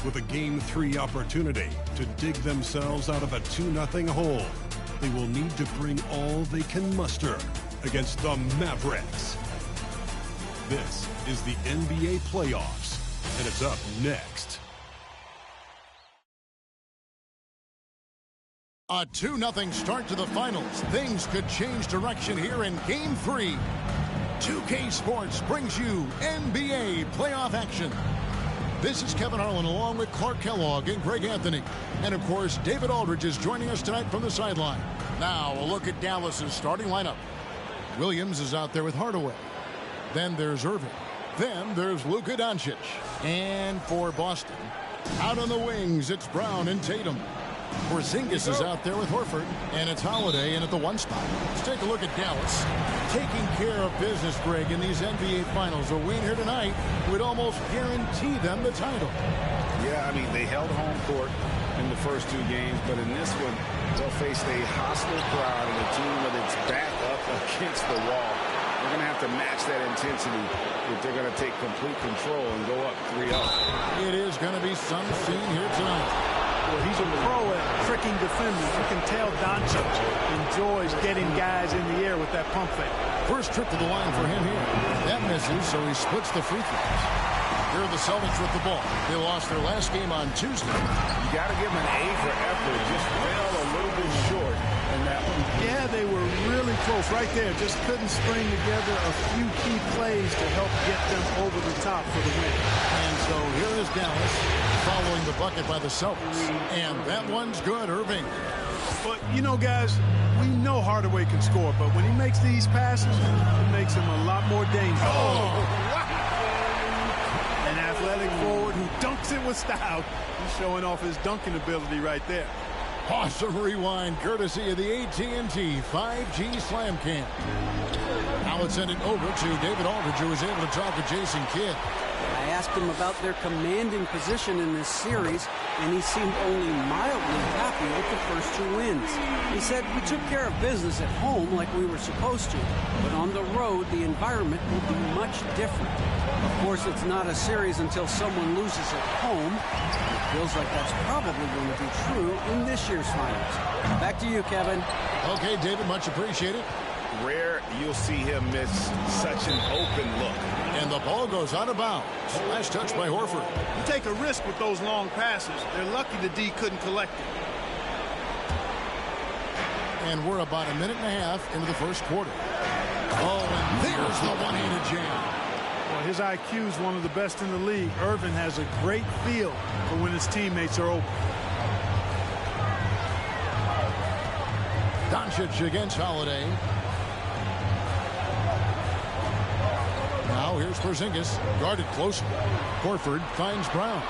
with a Game 3 opportunity to dig themselves out of a 2-0 hole. They will need to bring all they can muster against the Mavericks. This is the NBA playoffs, and it's up next. A 2-0 start to the finals. Things could change direction here in Game 3. 2K Sports brings you NBA playoff action. This is Kevin Harlan along with Clark Kellogg and Greg Anthony. And, of course, David Aldridge is joining us tonight from the sideline. Now, a look at Dallas's starting lineup. Williams is out there with Hardaway. Then there's Irving. Then there's Luka Doncic. And for Boston, out on the wings, it's Brown and Tatum. Porzingis is out there with Horford, and it's Holiday in at the 1 spot. Let's take a look at Dallas. Taking care of business, Greg, in these NBA Finals. A win here tonight would almost guarantee them the title. Yeah, I mean, they held home court in the first 2 games, but in this one, they'll face a hostile crowd and a team with its back up against the wall. They're going to have to match that intensity if they're going to take complete control and go up 3-0. It is going to be some scene here tonight. Well, he's a pro at tricking defenders. You can tell Doncic enjoys getting guys in the air with that pump fake. First trip to the line for him here. That misses, so he splits the free throws. Here are the Celtics with the ball. They lost their last game on Tuesday. You got to give them an A for effort. Just fell a little bit short in that one. Yeah, they were really close right there. Just couldn't string together a few key plays to help get them over the top for the win. And so here is Dallas following the bucket by the Celtics. And that one's good, Irving. But, you know, guys, we know Hardaway can score, but when he makes these passes, it makes him a lot more dangerous. Oh, wow. An athletic forward who dunks it with style. He's showing off his dunking ability right there. Awesome rewind, courtesy of the AT&T 5G Slam Cam. Now let's send it over to David Aldridge, who was able to talk to Jason Kidd. I asked him about their commanding position in this series, and he seemed only mildly happy with the first 2 wins. He said, "We took care of business at home like we were supposed to, but on the road, the environment will be much different. Of course, it's not a series until someone loses at home. It feels like that's probably going to be true in this year's finals." Back to you, Kevin. Okay, David, much appreciated. Rare you'll see him miss such an open look. And the ball goes out of bounds. Last touch by Horford. You take a risk with those long passes. They're lucky the D couldn't collect it. And we're about a minute and a half into the first quarter. Oh, and there's the one-handed jam. Well, his IQ is one of the best in the league. Irvin has a great feel for when his teammates are open. Doncic against Holiday. Now here's Porzingis, guarded closely. Horford finds Brown.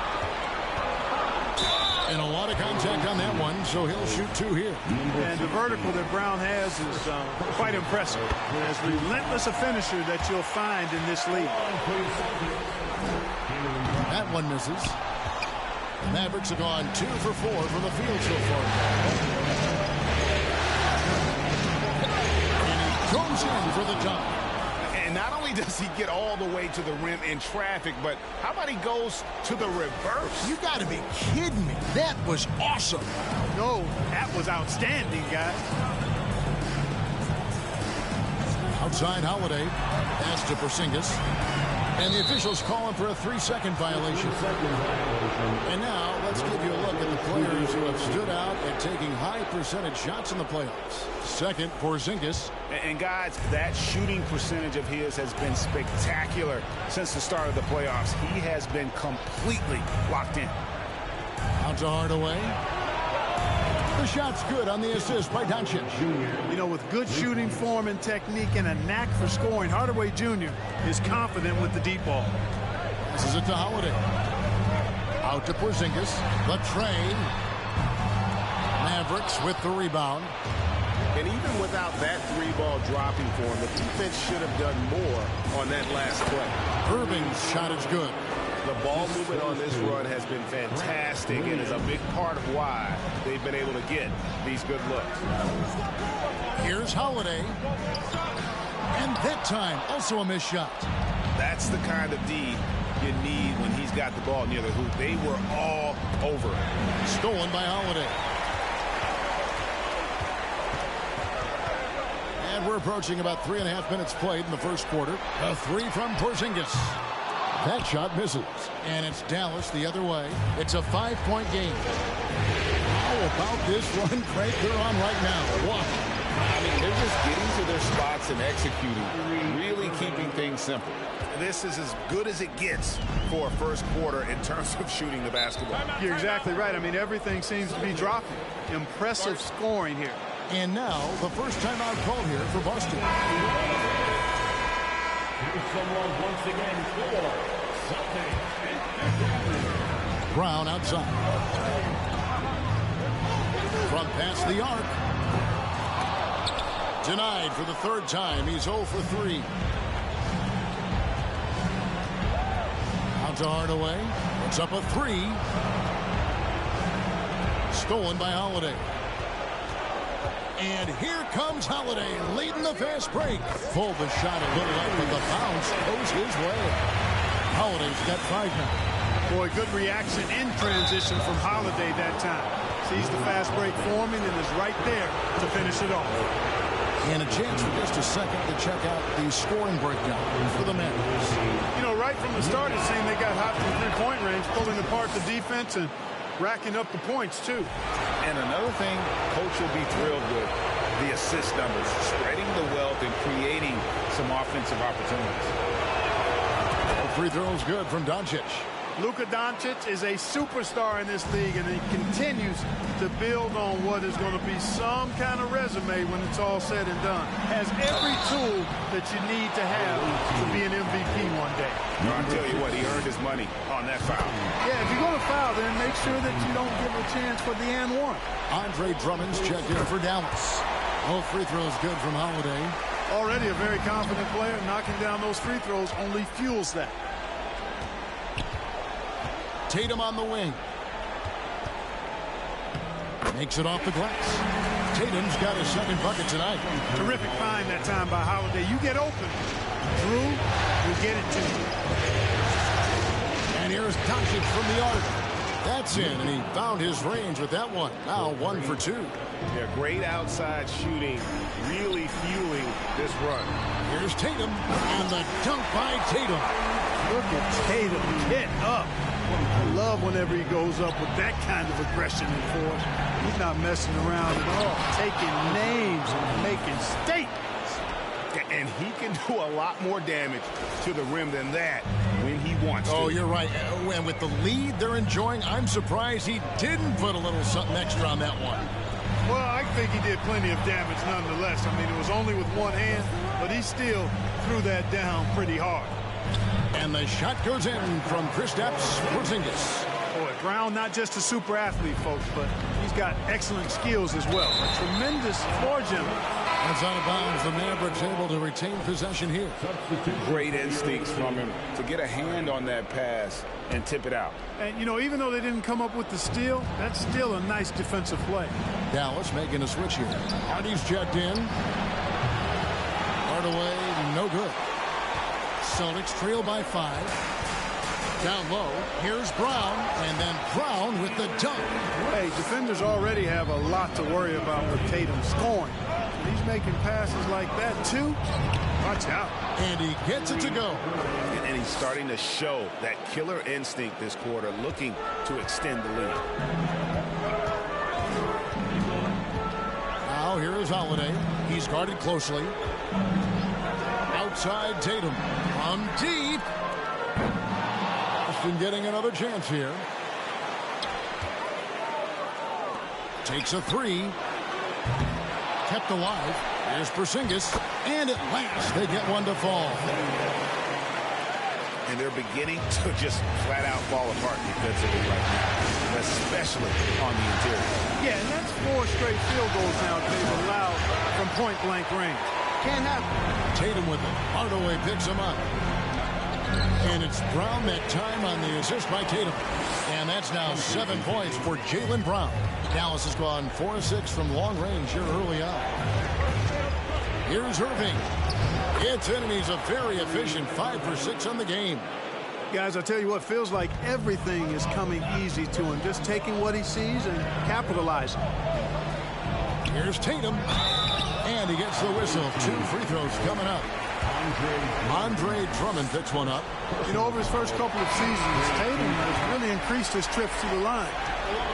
And a lot of contact on that one, so he'll shoot 2 here. And the vertical that Brown has is quite impressive. As relentless a finisher that you'll find in this league. That one misses. The Mavericks have gone 2 for 4 from the field so far. And he goes in for the dunk. And not only does he get all the way to the rim in traffic, but how about he goes to the reverse? You got to be kidding me. That was awesome. No, that was outstanding, guys. Outside Holiday. Pass to Porzingis. And the officials calling for a 3-second violation. And now let's give you a look at the players who have stood out at taking high percentage shots in the playoffs. Second, Porzingis. And guys, that shooting percentage of his has been spectacular since the start of the playoffs. He has been completely locked in. Out to Hardaway. The shot's good on the assist by Doncic. You know, with good shooting form and technique and a knack for scoring, Hardaway Jr. is confident with the deep ball. This is it to Holiday. Out to Porzingis. The train. Mavericks with the rebound. And even without that 3-ball dropping for him, the defense should have done more on that last play. Irving's shot is good. The ball movement on this run has been fantastic and is a big part of why they've been able to get these good looks. Here's Holiday. And that time, also a missed shot. That's the kind of D you need when he's got the ball near the hoop. They were all over. Stolen by Holiday. And we're approaching about 3.5 minutes played in the first quarter. A three from Porzingis. That shot misses. And it's Dallas the other way. It's a 5-point game. How about this run, Craig, they're on right now? Wow. I mean, they're just getting to their spots and executing, really keeping things simple. This is as good as it gets for a first quarter in terms of shooting the basketball. You're exactly right. I mean, everything seems to be dropping. Impressive scoring here. And now, the first timeout called here for Boston. Someone once again for Celtics. Brown outside. From past the arc. Denied for the third time. He's 0 for 3. Out to Hardaway. It's up a 3. Stolen by Holiday. And here comes Holiday leading the fast break. Pulled the shot a little up, but the bounce goes his way. Holiday's got 5 now. Boy, good reaction in transition from Holiday that time. Sees the fast break forming and is right there to finish it off. And a chance for just a second to check out the scoring breakdown for the Mavericks. You know, right from the start, it seemed they got hot from three-point range, pulling apart the defense and racking up the points, too. And another thing Coach will be thrilled with, the assist numbers, spreading the wealth and creating some offensive opportunities. Free throws good from Doncic. Luka Doncic is a superstar in this league, and he continues to build on what is going to be some kind of resume when it's all said and done. Has every tool that you need to have to be an MVP one day. No, I'll tell you what, he earned his money on that foul. Yeah, if you're going to foul, then make sure that you don't give a chance for the and one. Andre Drummond's checked in for Dallas. All free throws good from Holiday. Already a very confident player. Knocking down those free throws only fuels that. Tatum on the wing. Makes it off the glass. Tatum's got his second bucket tonight. Terrific find that time by Holiday. You get open. Drew will get it to you. And here's Doncic from the arc. That's in, and he found his range with that one. Now 1 for 2. Yeah, great outside shooting, really fueling this run. Here's Tatum, and the dunk by Tatum. Look at Tatum get up. I love whenever he goes up with that kind of aggression and force. He's not messing around at all. Taking names and making statements. And he can do a lot more damage to the rim than that when he wants to. Oh, you're right. And with the lead they're enjoying, I'm surprised he didn't put a little something extra on that one. Well, I think he did plenty of damage nonetheless. I mean, it was only with one hand, but he still threw that down pretty hard. And the shot goes in from Kristaps Porzingis. Boy, Brown, not just a super athlete, folks, but he's got excellent skills as well. A tremendous floor general. That's out of bounds. The Mavericks able to retain possession here. Great instincts from him to get a hand on that pass and tip it out. And, you know, even though they didn't come up with the steal, that's still a nice defensive play. Dallas making a switch here. Hardy's checked in. Hardaway, no good. Celtics trail by 5. Down low, here's Brown, and then Brown with the dunk. Hey, defenders already have a lot to worry about with Tatum scoring. He's making passes like that, too. Watch out. And he gets it to go. And he's starting to show that killer instinct this quarter, looking to extend the lead. Now here is Holiday. He's guarded closely. Outside Tatum. From deep. Boston getting another chance here. Takes a 3. Kept alive. Here's Porzingis. And at last they get one to fall. And they're beginning to just flat out fall apart defensively right now, especially on the interior. Yeah, and that's 4 straight field goals now they've allowed from point-blank range. Can't happen. Tatum with it. Hardaway picks him up. And it's Brown that time on the assist by Tatum. And that's now 7 points for Jaylen Brown. Dallas has gone 4 of 6 from long range here early on. Here's Irving. It's in, and he's a very efficient 5 for 6 on the game. Guys, I tell you what, feels like everything is coming easy to him. Just taking what he sees and capitalizing. Here's Tatum. And he gets the whistle. 2 free throws coming up. Andre Drummond picks one up. You know, over his first couple of seasons, Tatum has really increased his trips to the line,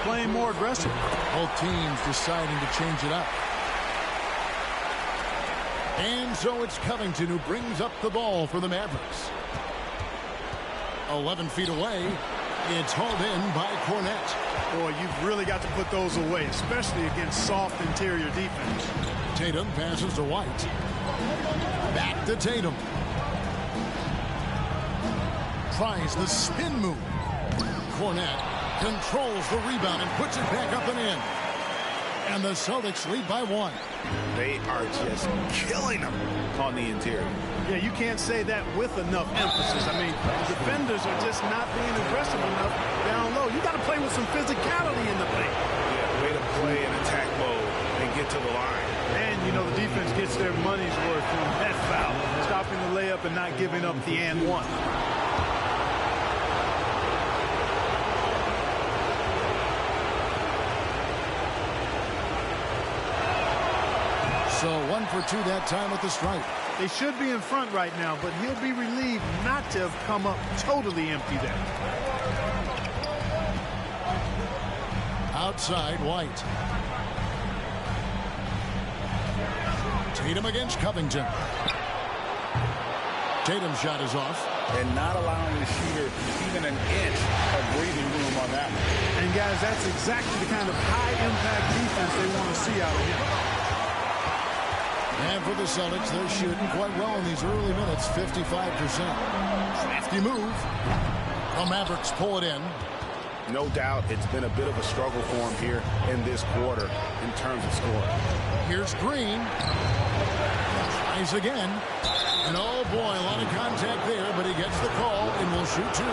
playing more aggressive. Both teams deciding to change it up. And so it's Covington who brings up the ball for the Mavericks. 11 feet away. It's hauled in by Cornette. Boy, you've really got to put those away, especially against soft interior defense. Tatum passes to White. Back to Tatum. Tries the spin move. Cornette controls the rebound and puts it back up and in. And the Celtics lead by 1. They are just killing them on the interior. Yeah, you can't say that with enough emphasis. I mean, defenders are just not being aggressive enough down low. You got to play with some physicality in the paint. Yeah, way to play in attack mode and get to the line. And, you know, the defense gets their money's worth from that foul, stopping the layup and not giving up the and one. So 1 for 2 that time at the stripe. They should be in front right now, but he'll be relieved not to have come up totally empty there. Outside, White. Tatum against Covington. Tatum's shot is off. And not allowing the shooter even an inch of breathing room on that one. And, guys, that's exactly the kind of high-impact defense they want to see out of him. And for the Celtics, they're shooting quite well in these early minutes, 55%. Crafty move. The Mavericks pull it in. No doubt it's been a bit of a struggle for him here in this quarter in terms of scoring. Here's Green. Tries again. And oh boy, a lot of contact there, but he gets the call and will shoot 2.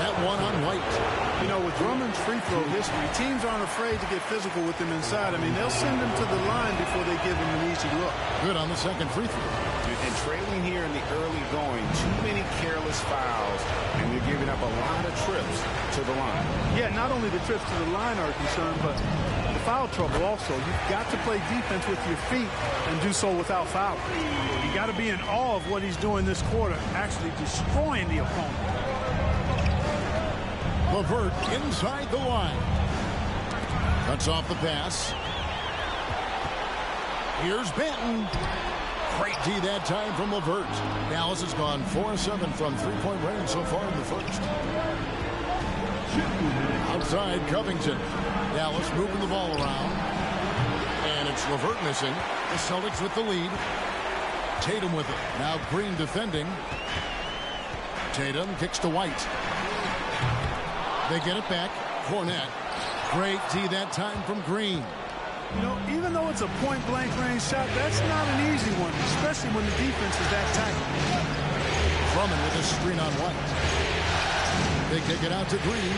That one on White. You know, with Drummond's free throw history, teams aren't afraid to get physical with him inside. I mean, they'll send him to the line before they give him an easy look. Good on the second free throw. And trailing here in the early going, too many careless fouls, and you're giving up a lot of trips to the line. Yeah, not only the trips to the line are concerned, but the foul trouble also. You've got to play defense with your feet and do so without fouling. You got to be in awe of what he's doing this quarter, actually destroying the opponent. LeVert inside the line. Cuts off the pass. Here's Benton. Great D that time from LeVert. Dallas has gone 4-7 from three-point range so far in the first. Outside Covington. Dallas moving the ball around. And it's LeVert missing. The Celtics with the lead. Tatum with it. Now Green defending. Tatum kicks to White. They get it back. Cornette. Great D that time from Green. You know, even though it's a point-blank range shot, that's not an easy one, especially when the defense is that tight. Drummond with a screen on White. They kick it out to Green.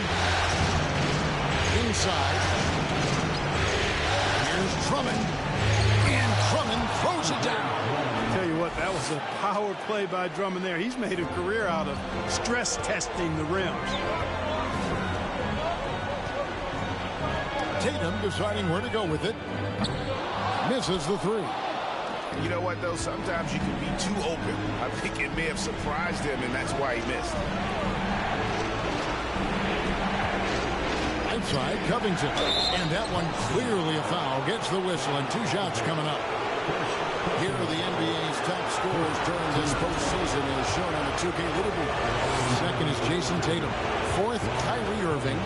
Inside. Here's Drummond. And Drummond throws it down. I tell you what, that was a power play by Drummond there. He's made a career out of stress testing the rims. Tatum deciding where to go with it. Misses the 3. You know what, though? Sometimes you can be too open. I think it may have surprised him, and that's why he missed. Outside Covington. And that one clearly a foul. Gets the whistle, and 2 shots coming up. Here are the NBA's top scorers during this postseason as shown on the 2K leaderboard. Second is Jason Tatum. 4th, Kyrie Irving.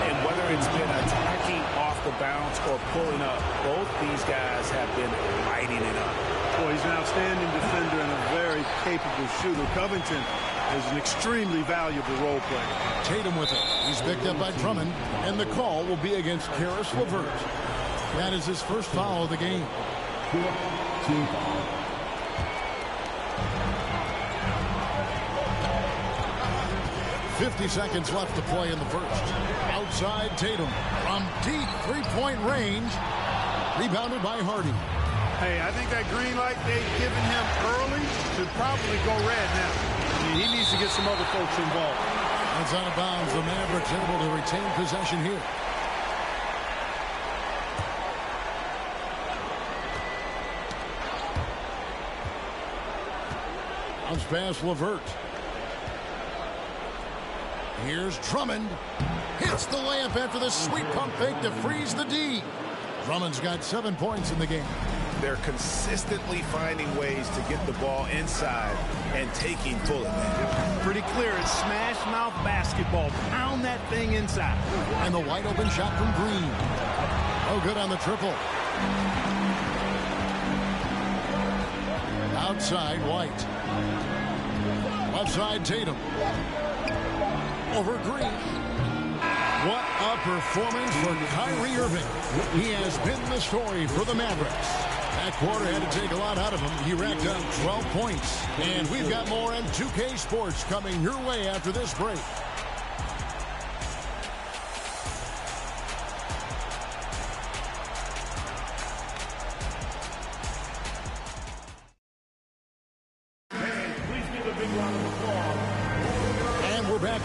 And whether it's been attacking off the bounce or pulling up, both these guys have been lighting it up. Boy, he's an outstanding defender and a very capable shooter. Covington is an extremely valuable role player. Tatum with it. He's picked up by Drummond, and the call will be against Caris LeVert. That is his first foul of the game. Team foul. 50 seconds left to play in the first. Outside Tatum from deep three-point range. Rebounded by Hardy. Hey, I think that green light they've given him early should probably go red now. He needs to get some other folks involved. That's out of bounds. The Mavericks able to retain possession here. Bounce pass LeVert. Here's Drummond. Hits the layup after the sweet pump fake to freeze the D. Drummond's got 7 points in the game. They're consistently finding ways to get the ball inside and taking full advantage. Pretty clear. It's smash mouth basketball. Pound that thing inside. And the wide open shot from Green. Oh, good on the triple. Outside White. Left side Tatum. Over Green. What a performance for Kyrie Irving. He has been the story for the Mavericks. That quarter had to take a lot out of him. He racked up 12 points. And we've got more on 2K Sports coming your way after this break.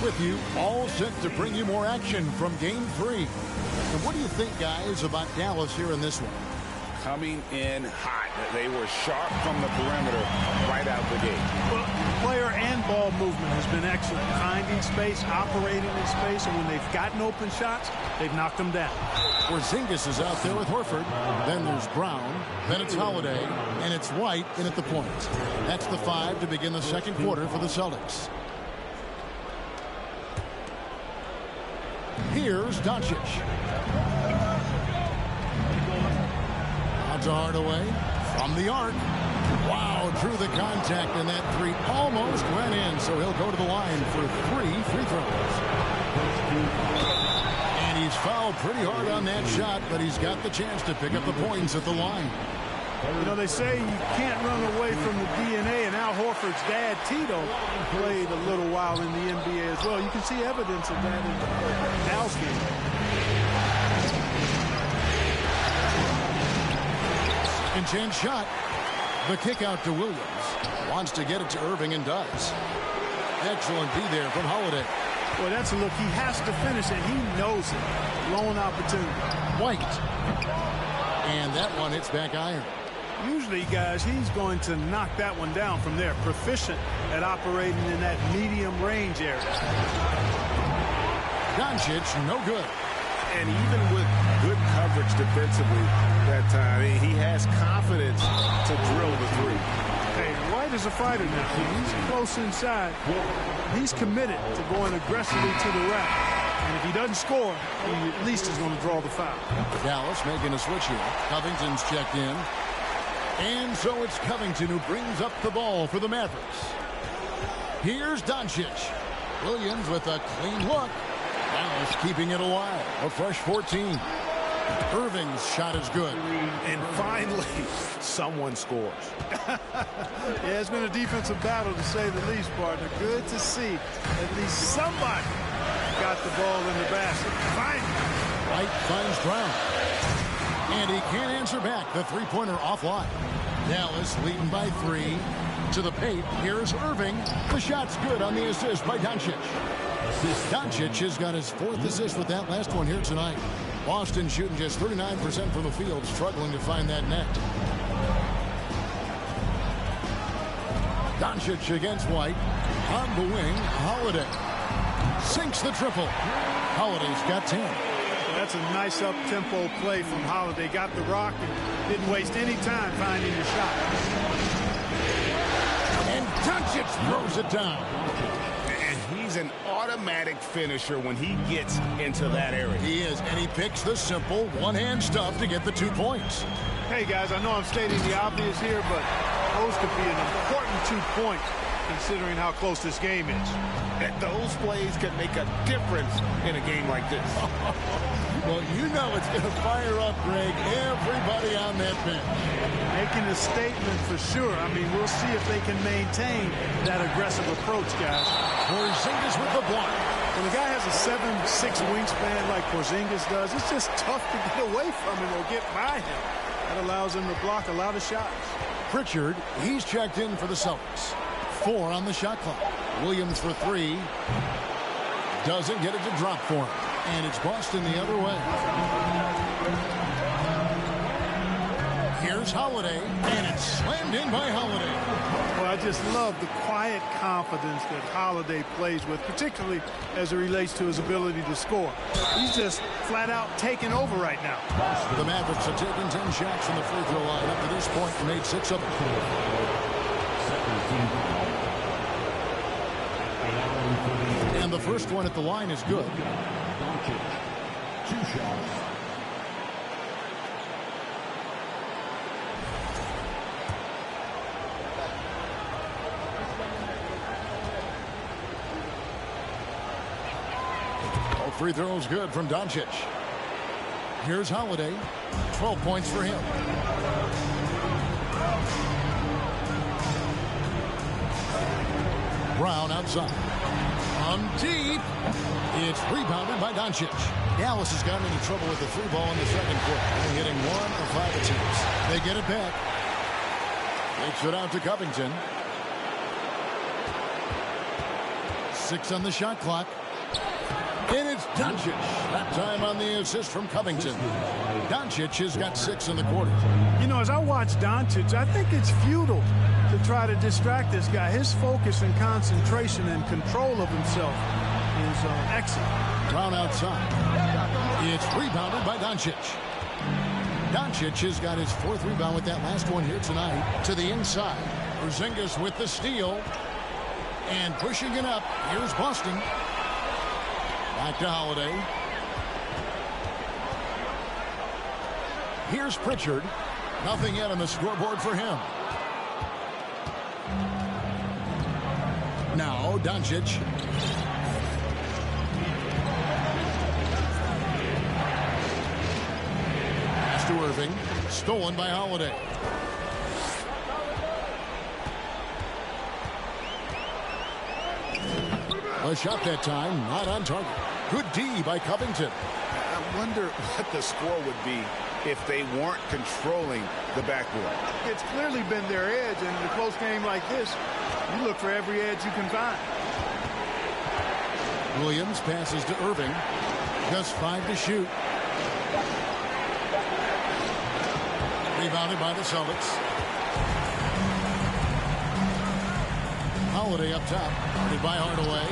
With you, all set to bring you more action from Game 3. And what do you think, guys, about Dallas here in this one? Coming in hot. They were sharp from the perimeter right out the gate. Well, player and ball movement has been excellent. Finding space, operating in space, and when they've gotten open shots, they've knocked them down. Porzingis is out there with Horford. Then there's Brown. Then it's Holiday. And it's White in at the point. That's the 5 to begin the second quarter for the Celtics. Here's Doncic. Out to Hardaway. From the arc. Wow, drew the contact, and that three almost went in, so he'll go to the line for 3 free throws. And he's fouled pretty hard on that shot, but he's got the chance to pick up the points at the line. You know, they say you can't run away from the DNA, and Al Horford's dad, Tito, played a little while in the NBA as well. You can see evidence of that in Al's game. Intense shot. The kick out to Williams. Wants to get it to Irving and does. Excellent D there from Holiday. Well, that's a look. He has to finish it. He knows it. Lone opportunity. White. And that one hits back iron. Usually, guys, he's going to knock that one down from there. Proficient at operating in that medium range area. Doncic, no good. And even with good coverage defensively that time, he has confidence to drill the three. Hey, White is a fighter now. He's close inside. He's committed to going aggressively to the rack. And if he doesn't score, he at least is going to draw the foul. Dallas making a switch here. Covington's checked in. And so it's Covington who brings up the ball for the Mavericks. Here's Doncic. Williams with a clean look. Dallas keeping it alive. A fresh 14. Irving's shot is good. And finally, someone scores. Yeah, it's been a defensive battle, to say the least, partner. Good to see at least somebody got the ball in the basket. Finally. White finds Brown. And he can't answer back. The three-pointer offline. Dallas leading by 3. To the paint. Here's Irving. The shot's good on the assist by Doncic. Doncic has got his 4th assist with that last one here tonight. Boston shooting just 39% from the field, struggling to find that net. Doncic against White. On the wing, Holiday. Sinks the triple. Holiday's got 10. That's a nice up-tempo play from Holiday. Got the rock and didn't waste any time finding the shot. And Doncic throws it down. And he's an automatic finisher when he gets into that area. He is, and he picks the simple one-hand stuff to get the 2 points. Hey, guys, I know I'm stating the obvious here, but those could be an important 2 points considering how close this game is. And those plays can make a difference in a game like this. Well, you know it's going to fire up, Greg, everybody on that bench. Making a statement for sure. I mean, we'll see if they can maintain that aggressive approach, guys. Porzingis with the block. When a guy has a 7'6" wingspan like Porzingis does, it's just tough to get away from him or get by him. That allows him to block a lot of shots. Pritchard, he's checked in for the Celtics. 4 on the shot clock. Williams for three. Doesn't get it to drop for him. And it's Boston the other way. Here's Holiday, and it's slammed in by Holiday. Well, I just love the quiet confidence that Holiday plays with, particularly as it relates to his ability to score. He's just flat out taking over right now. The Mavericks have taken 10 shots from the free throw line. Up to this point, they made 6 of them. And the first one at the line is good. 2 shots. All free throws good from Doncic. Here's Holiday. 12 points for him. Brown outside. On deep. It's rebounded by Doncic. Dallas has gotten into trouble with the free ball in the second quarter. They're hitting 1 of 5 attempts. They get it back. Takes it out to Covington. 6 on the shot clock. And it's Doncic. That time on the assist from Covington. Doncic has got 6 in the quarter. You know, as I watch Doncic, I think it's futile to try to distract this guy. His focus and concentration and control of himself is excellent. Brown outside. It's rebounded by Doncic. Doncic has got his 4th rebound with that last one here tonight. To the inside. Porzingis with the steal. And pushing it up. Here's Boston. Back to Holiday. Here's Pritchard. Nothing yet on the scoreboard for him. Now Doncic. Pass to Irving. Stolen by Holiday. A shot that time, not on target. Good D by Covington. I wonder what the score would be if they weren't controlling the backboard. It's clearly been their edge, and in a close game like this, you look for every edge you can find. Williams passes to Irving. Just 5 to shoot. Rebounded by the Celtics. Holiday up top. Guarded by Hardaway.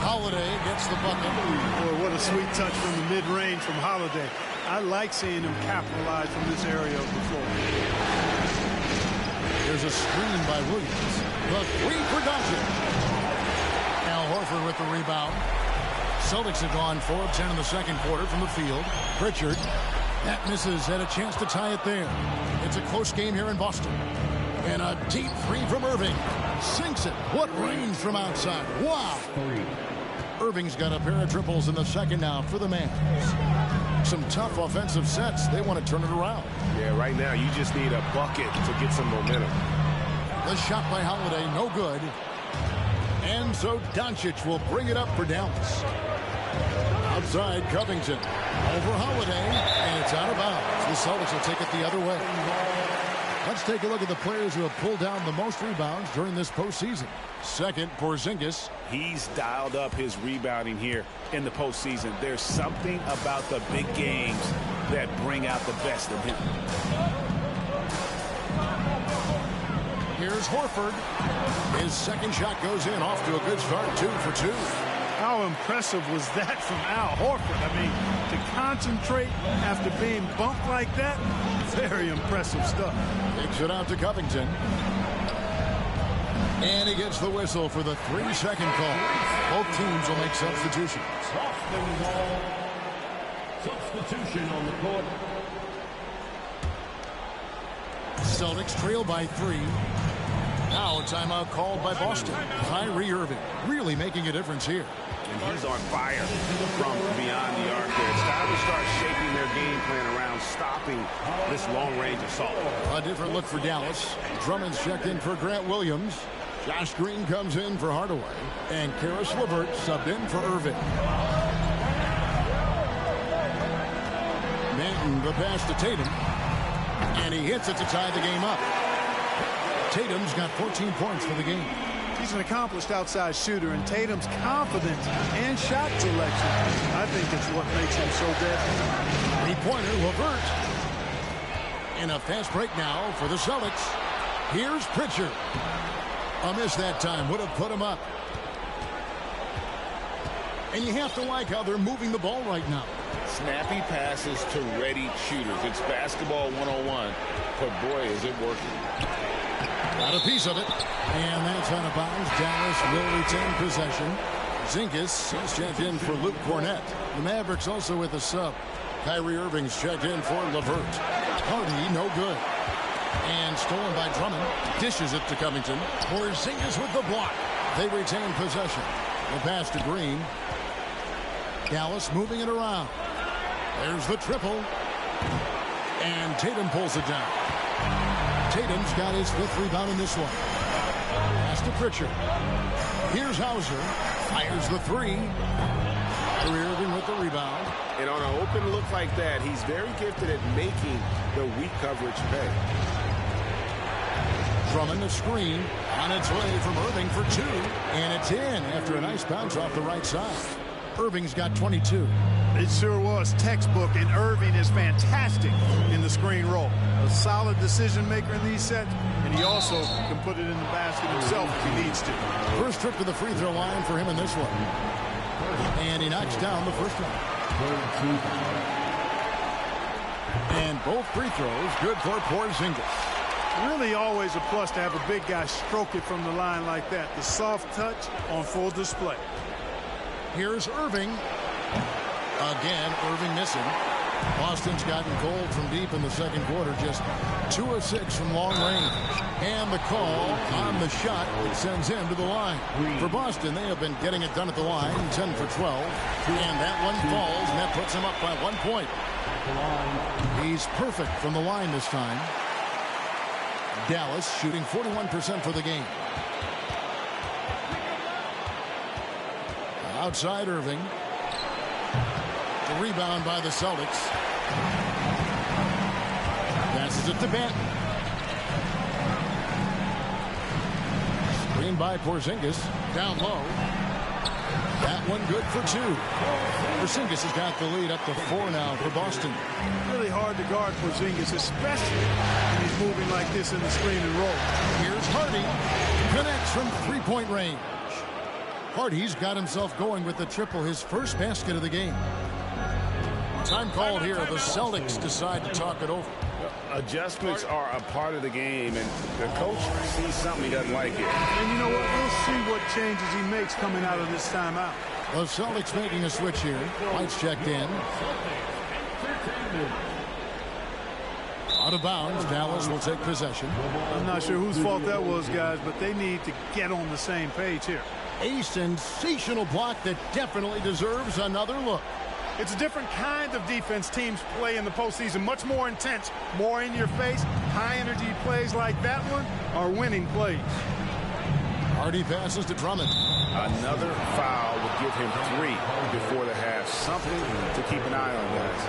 Holiday gets the bucket. Boy, what a sweet touch from the mid-range from Holiday. I like seeing him capitalize from this area of the floor. There's a screen by Williams. The 3 for Doncic. Al Horford with the rebound. Celtics have gone 4 of 10 in the second quarter from the field. Pritchard. That misses. Had a chance to tie it there. It's a close game here in Boston. And a deep 3 from Irving. Sinks it. What range from outside. Wow. Irving's got a pair of triples in the second now for the Mavs. Some tough offensive sets. They want to turn it around. Yeah, right now you just need a bucket to get some momentum. The shot by Holiday, no good. And so Doncic will bring it up for Dallas. Outside Covington. Over Holiday. And it's out of bounds. The Celtics will take it the other way. Let's take a look at the players who have pulled down the most rebounds during this postseason. Second, Porzingis. He's dialed up his rebounding here in the postseason. There's something about the big games that bring out the best of him. Here's Horford. His second shot goes in, off to a good start, 2 for 2. How impressive was that from Al Horford? I mean, to concentrate after being bumped like that, very impressive stuff. Takes it out to Covington. And he gets the whistle for the 3-second call. Both teams will make substitutions. Boston ball. Substitution on the court. Celtics trail by 3. Now a timeout called by Boston. Kyrie Irving really making a difference here. And he's on fire from beyond the arc there. It's time to start shaping their game plan around stopping this long-range assault. A different look for Dallas. Drummond's checked in for Grant Williams. Josh Green comes in for Hardaway. And Karis LeVert subbed in for Irving. Manton the pass to Tatum. And he hits it to tie the game up. Tatum's got 14 points for the game. He's an accomplished outside shooter, and Tatum's confidence and shot selection, I think, is what makes him so deadly. Three-pointer, LeVert. And a fast break now for the Celtics. Here's Pritchard. A miss that time. Would have put him up. And you have to like how they're moving the ball right now. Snappy passes to ready shooters. It's basketball 101, but boy, is it working. Got a piece of it. And that's out of bounds. Dallas will retain possession. Zingas is checked in for Luke Cornett. The Mavericks also with a sub. Kyrie Irving's checked in for LeVert. Hardy, no good. And stolen by Drummond. Dishes it to Covington. Porzingis with the block. They retain possession. The pass to Green. Dallas moving it around. There's the triple. And Tatum pulls it down. Tatum's got his 5th rebound in this one. Pass to Pritchard. Here's Hauser. Fires the 3. Kyrie Irving with the rebound. And on an open look like that, he's very gifted at making the weak coverage pay. Drummond the screen. On its way from Irving for 2. And it's in after a nice bounce off the right side. Irving's got 22. It sure was textbook, and Irving is fantastic in the screen roll. A solid decision maker in these sets, and he also can put it in the basket himself if he needs to. First trip to the free throw line for him in this one. And he knocks down the first one. And both free throws good for Porzingis. Really always a plus to have a big guy stroke it from the line like that. The soft touch on full display. Here's Irving. Again, Irving missing. Boston's gotten cold from deep in the second quarter. Just 2 of 6 from long range. And the call on the shot that sends him to the line. For Boston, they have been getting it done at the line. 10 for 12. And that one falls, and that puts him up by 1 point. He's perfect from the line this time. Dallas shooting 41% for the game. Outside Irving. The rebound by the Celtics. Passes it to Benton. Screen by Porzingis. Down low. That one good for 2. Porzingis has got the lead up to 4 now for Boston. Really hard to guard Porzingis, especially when he's moving like this in the screen and roll. Here's Hardy. Connects from 3-point range. Hardy's got himself going with the triple, his first basket of the game. Time called here. The Celtics decide to talk it over. Adjustments are a part of the game, and the coach sees something he doesn't like it. And you know what? We'll see what changes he makes coming out of this timeout. The Celtics making a switch here. White's checked in. Out of bounds. Dallas will take possession. I'm not sure whose fault that was, guys, but they need to get on the same page here. A sensational block that definitely deserves another look. It's a different kind of defense teams play in the postseason. Much more intense, more in your face. High-energy plays like that one are winning plays. Hardy passes to Drummond. Another foul would give him 3 before the half. Something to keep an eye on, guys.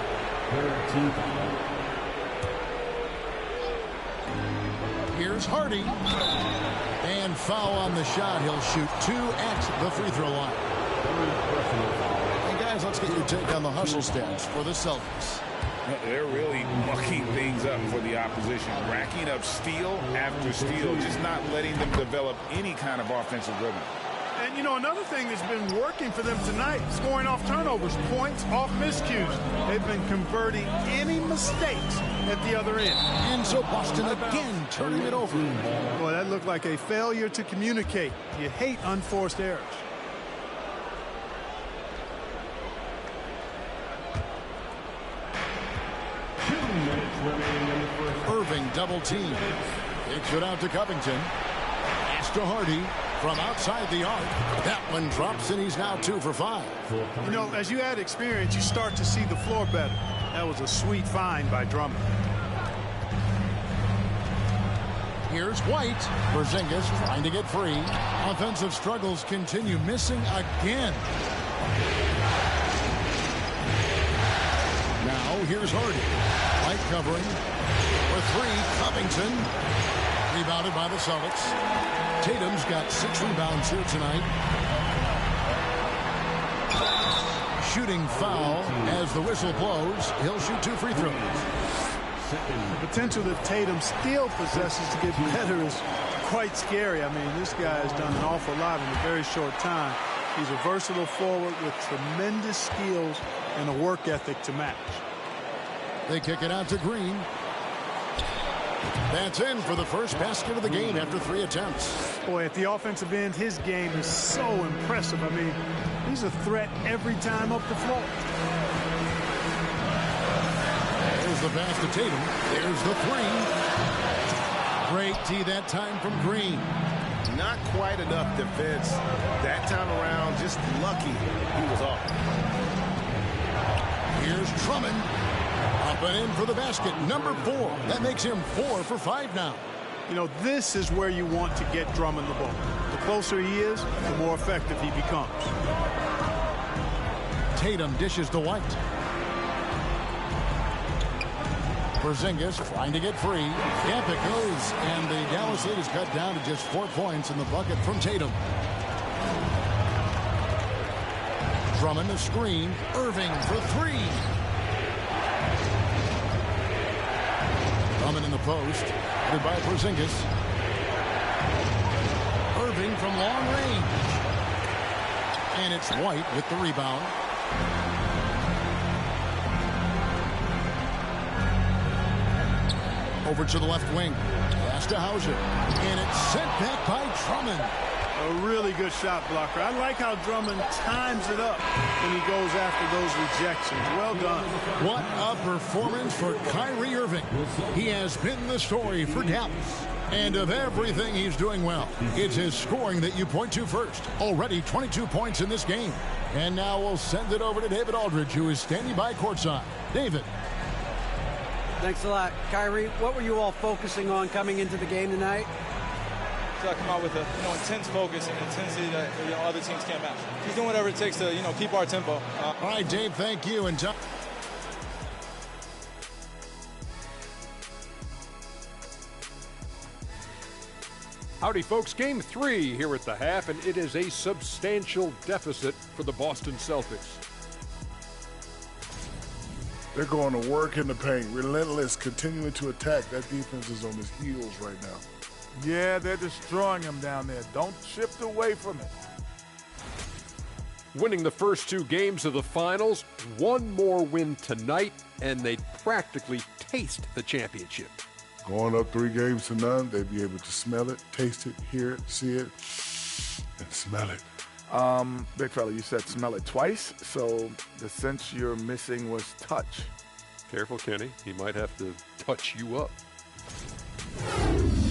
Here's Hardy. And foul on the shot. He'll shoot 2 at the free throw line. And guys, let's get your take on the hustle stats for the Celtics. They're really mucking things up for the opposition. Racking up steal after steal. Just not letting them develop any kind of offensive rhythm. And, you know, another thing that's been working for them tonight, scoring off turnovers, points off miscues. They've been converting any mistakes at the other end. And so Boston again turning it over. Boy, that looked like a failure to communicate. You hate unforced errors. Irving double team. Kicks it out to Covington. Pass to Hardy. From outside the arc, that one drops, and he's now 2 for 5. You know, as you add experience, you start to see the floor better. That was a sweet find by Drummond. Here's White. Porzingis trying to get free. Offensive struggles continue. Missing again. Now here's Hardy. White covering. For 3, Covington. Rebounded by the Celtics. Tatum's got 6 rebounds here tonight. Shooting foul as the whistle blows. He'll shoot 2 free throws. The potential that Tatum still possesses to get better is quite scary. I mean, this guy has done an awful lot in a very short time. He's a versatile forward with tremendous skills and a work ethic to match. They kick it out to Green. That's in for the first basket of the game after 3 attempts. Boy, at the offensive end, his game is so impressive. I mean, he's a threat every time up the floor. There's the pass to Tatum. There's the 3. Great D that time from Green. Not quite enough defense that time around. Just lucky he was off. Here's Drummond. Up and in for the basket. Number 4. That makes him 4 for 5 now. You know, this is where you want to get Drummond the ball. The closer he is, the more effective he becomes. Tatum dishes to White. Porzingis trying to get free. Up it goes, and the Dallas lead is cut down to just 4 points in the bucket from Tatum. Drummond a screen. Irving for 3. Drummond in the post. Headed by Porzingis. Irving from long range. And it's White with the rebound. Over to the left wing. Pass to Hauser. And it's sent back by Drummond. A really good shot blocker. I like how Drummond times it up when he goes after those rejections. Well done. What a performance for Kyrie Irving. He has been the story for Dallas. And of everything he's doing well, it's his scoring that you point to first. Already 22 points in this game. And now we'll send it over to David Aldridge, who is standing by courtside. David. Thanks a lot. Kyrie, what were you all focusing on coming into the game tonight? To come out with a intense focus and intensity that other teams can't match. He's doing whatever it takes to keep our tempo. All right, Dave, thank you. And howdy, folks. Game 3 here at the half, and it is a substantial deficit for the Boston Celtics. They're going to work in the paint, relentless, continuing to attack. That defense is on his heels right now. Yeah, they're destroying him down there. Don't shift away from it. Winning the first 2 games of the finals, one more win tonight, and they'd practically taste the championship. Going up 3 games to none, they'd be able to smell it, taste it, hear it, see it, and smell it. Big fella, you said smell it twice, so the sense you're missing was touch. Careful, Kenny. He might have to touch you up.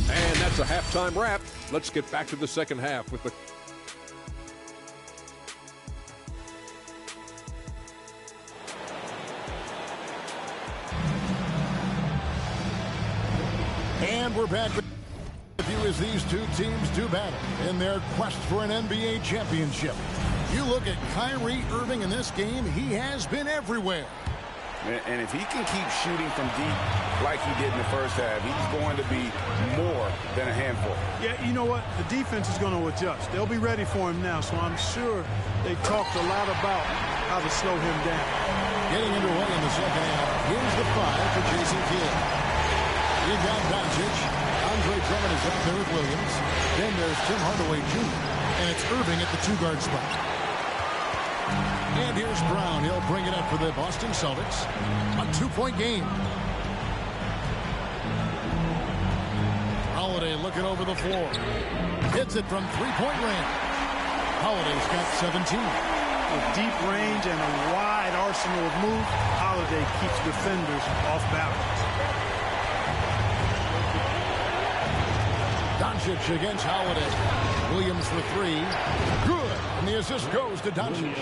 And that's a halftime wrap. Let's get back to the second half with the... And we're back with you as these 2 teams do battle in their quest for an NBA championship. You look at Kyrie Irving in this game, he has been everywhere. And if he can keep shooting from deep like he did in the first half, he's going to be more than a handful. Yeah, you know what? The defense is going to adjust. They'll be ready for him now, so I'm sure they talked a lot about how to slow him down. Getting underway in the second half. Here's the 5 for Jason Kidd. You got Doncic. Andre Drummond is out there with Williams. Then there's Tim Hardaway Jr. And it's Irving at the 2-guard spot. And here's Brown. He'll bring it up for the Boston Celtics. A 2-point game. Holiday looking over the floor. Hits it from 3-point range. Holiday's got 17. With deep range and a wide arsenal of moves, Holiday keeps defenders off balance. Doncic against Holiday. Williams for 3. Good. And the assist goes to Doncic.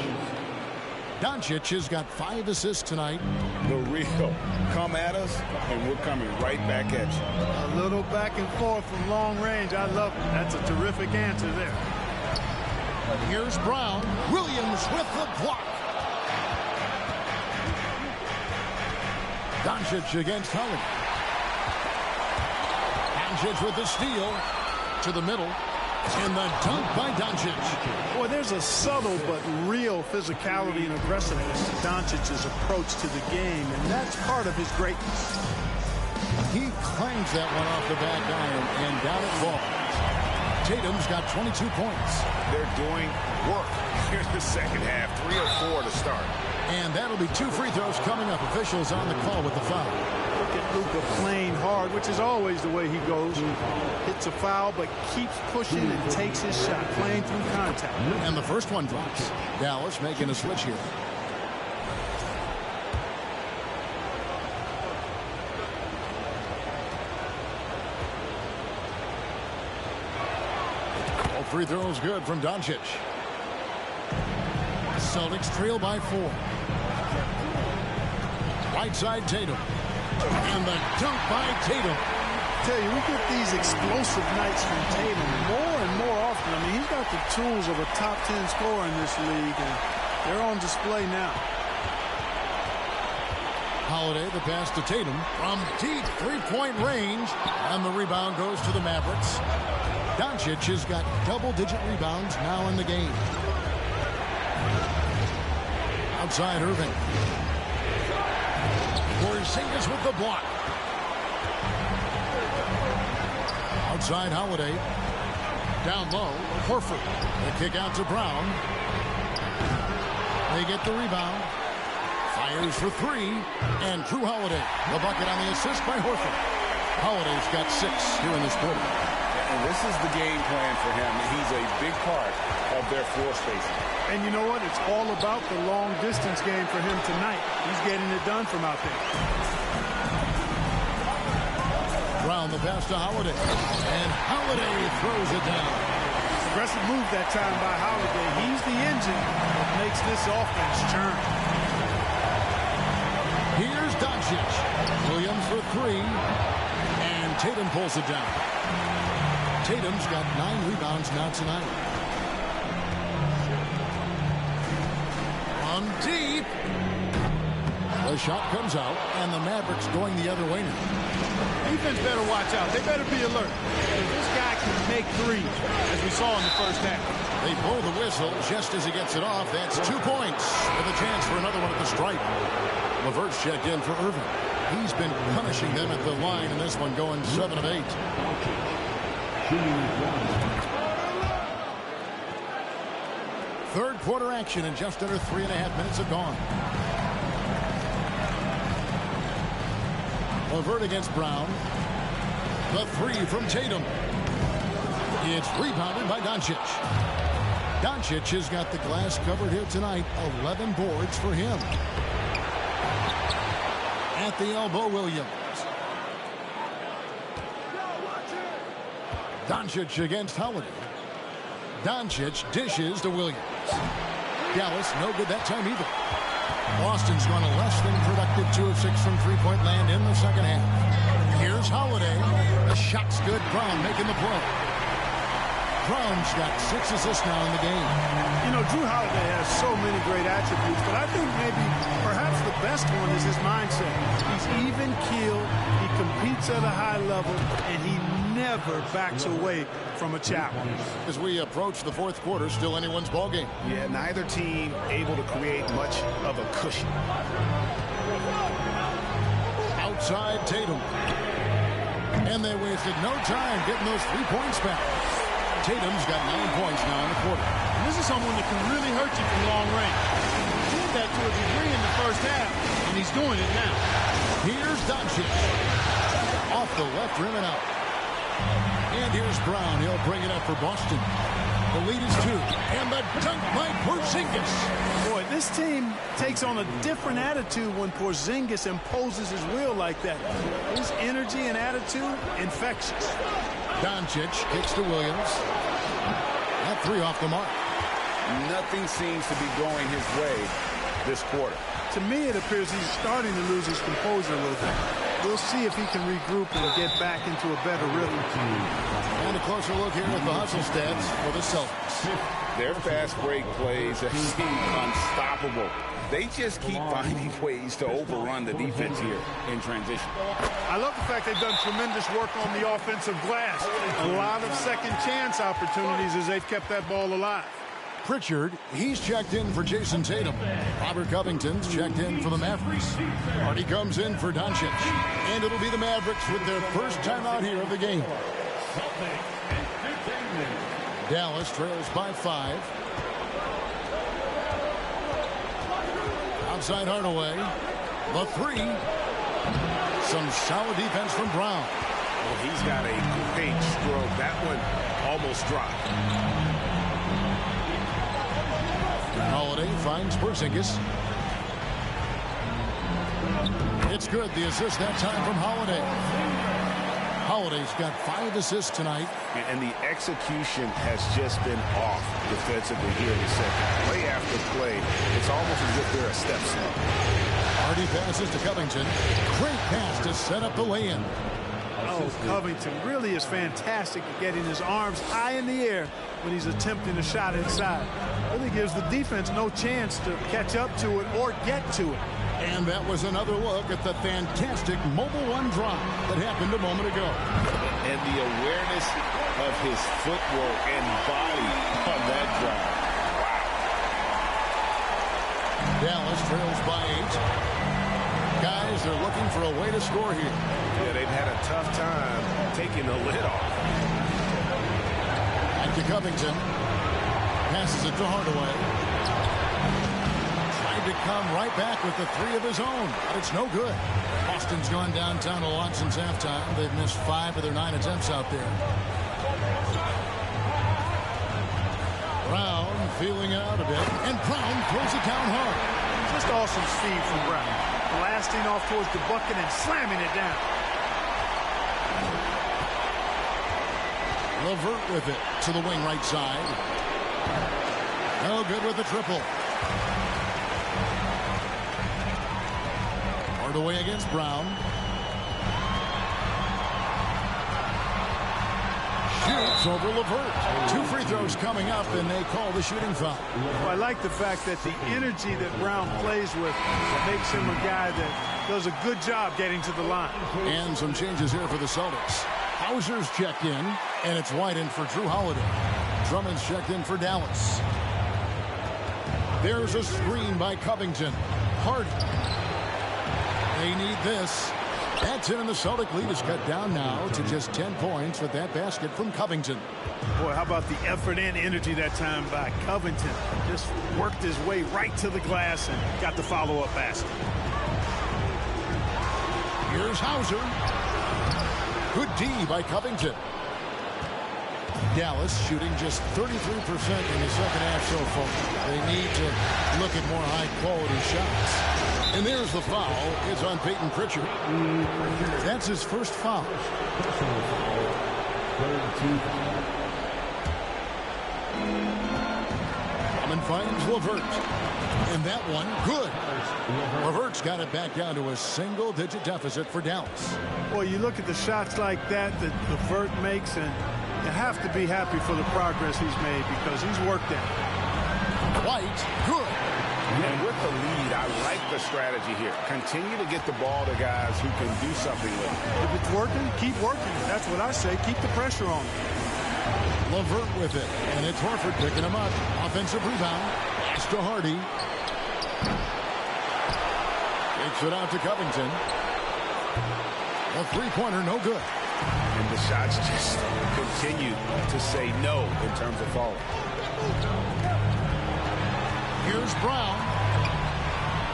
Doncic has got 5 assists tonight. The real. Come at us, and we're coming right back at you. A little back and forth from long range. I love it. That's a terrific answer there. Here's Brown. Williams with the block. Doncic against Holiday. Doncic with the steal to the middle. And the dunk by Doncic. Boy, there's a subtle but real physicality and aggressiveness to Doncic's approach to the game, and that's part of his greatness. He clangs that one off the back iron and down it falls. Tatum's got 22 points. They're doing work here in the second half. 3 of 4 to start. And that'll be 2 free throws coming up. Officials on the call with the foul. Look at Luka playing hard, which is always the way he goes. Hits a foul, but keeps pushing and takes his shot, playing through contact. And the first one drops. Dallas making a switch here. All free throws good from Doncic. Celtics trail by 4. Right side Tatum. And the dunk by Tatum. I tell you, we get these explosive nights from Tatum more and more often. I mean, he's got the tools of a top 10 scorer in this league, and they're on display now. Holiday, the pass to Tatum from deep three-point range, and the rebound goes to the Mavericks. Doncic has got double-digit rebounds now in the game. Outside Irving. Porzingis with the block. Outside Holiday. Down low, Horford. The kick out to Brown. They get the rebound. Fires for 3. And Drew Holiday. The bucket on the assist by Horford. Holiday's got 6 here in this quarter. And this is the game plan for him. He's a big part of their floor spacing. And you know what? It's all about the long-distance game for him tonight. He's getting it done from out there. Brown the pass to Holiday. And Holiday throws it down. Aggressive move that time by Holiday. He's the engine that makes this offense churn. Here's Doncic. Williams for 3. And Tatum pulls it down. Tatum's got 9 rebounds now tonight. From deep. The shot comes out, and the Mavericks going the other way now. Defense better watch out. They better be alert. This guy can make threes, as we saw in the first half. They blow the whistle just as he gets it off. That's 2 points with a chance for another one at the stripe. LeVert's checked in for Irving. He's been punishing them at the line in this one, going 7 of 8. Third quarter action, and just under 3.5 minutes have gone. LeVert against Brown. The 3 from Tatum. It's rebounded by Doncic. Doncic has got the glass covered here tonight. 11 boards for him. At the elbow, Williams. Doncic against Holiday. Doncic dishes to Williams. Dallas no good that time either. Boston's gone a less than productive 2 of 6 from three-point land in the second half. Here's Holiday. The shot's good. Brown making the play. Brown's got 6 assists now in the game. You know, Drew Holiday has so many great attributes, but I think maybe perhaps the best one is his mindset. He's even-keeled, he competes at a high level, and he never backs away from a challenge. As we approach the fourth quarter, still anyone's ballgame. Yeah, neither team able to create much of a cushion. Outside Tatum. And they wasted no time getting those 3 points back. Tatum's got 9 points now in the quarter. And this is someone that can really hurt you from long range. He did that to a degree in the first half, and he's doing it now. Here's Doncic. Off the left rim and out. And here's Brown. He'll bring it up for Boston. The lead is 2. And the dunk by Porzingis. Boy, this team takes on a different attitude when Porzingis imposes his will like that. His energy and attitude, infectious. Doncic kicks to Williams. That 3 off the mark. Nothing seems to be going his way this quarter. To me, it appears he's starting to lose his composure a little bit. We'll see if he can regroup and get back into a better rhythm. And a closer look here at the hustle stats for the Celtics. Their fast break plays have seemed unstoppable They just keep finding ways to overrun the defense here in transition. I love the fact they've done tremendous work on the offensive glass. A lot of second chance opportunities as they've kept that ball alive. Pritchard, he's checked in for Jason Tatum. Robert Covington's checked in for the Mavericks. Hardy comes in for Doncic. And it'll be the Mavericks with their first time out here of the game. Dallas trails by 5. Outside Hardaway. The 3. Some solid defense from Brown. Well, he's got a great stroke. That one almost dropped. Holiday finds Porzingis. It's good. The assist that time from Holiday. Holiday's got 5 assists tonight. And the execution has just been off defensively here in the second. Play after play, it's almost as if they're a step slow. Hardy passes to Covington. Great pass to set up the lay-in. Oh, Covington really is fantastic at getting his arms high in the air when he's attempting a shot inside. Really gives the defense no chance to catch up to it or get to it. And that was another look at the fantastic Mobile One drop that happened a moment ago. And the awareness of his footwork and body on that drive. Wow. Dallas trails by 8. Guys, they're looking for a way to score here. Yeah, they've had a tough time taking the lid off. Back to Covington. Passes it to Hardaway. Tried to come right back with the 3 of his own, but it's no good. Boston's gone downtown a lot since halftime. They've missed 5 of their 9 attempts out there. Brown feeling it out a bit, and Brown throws it down hard. Just awesome speed from Brown. Blasting off towards the bucket and slamming it down. LeVert with it to the wing right side. No good with the triple. Hardaway against Brown. Shoots over LeVert. 2 free throws coming up, and they call the shooting foul. Well, I like the fact that the energy that Brown plays with makes him a guy that does a good job getting to the line. And some changes here for the Celtics. Hauser's checked in, and it's White in for Drew Holiday. Drummond's checked in for Dallas. There's a screen by Covington. Hardy. They need this. That's it, and the Celtic lead is cut down now to just 10 points with that basket from Covington. Boy, how about the effort and energy that time by Covington. Just worked his way right to the glass and got the follow-up basket. Here's Hauser. Good D by Covington. Dallas shooting just 33% in the second half so far. They need to look at more high-quality shots. And there's the foul. It's on Peyton Pritchard. That's his first foul. Drummond finds LeVert. And that one, good. LeVert's got it back down to a single-digit deficit for Dallas. Well, you look at the shots like that LeVert makes, and you have to be happy for the progress he's made because he's worked it. White, good. And with the lead, I like the strategy here. Continue to get the ball to guys who can do something with it. If it's working, keep working it. That's what I say. Keep the pressure on. LeVert with it, and it's Horford picking him up. Offensive rebound. Pass to Hardy. Takes it out to Covington. A three-pointer, no good. And the shots just continue to say no in terms of falling. Here's Brown.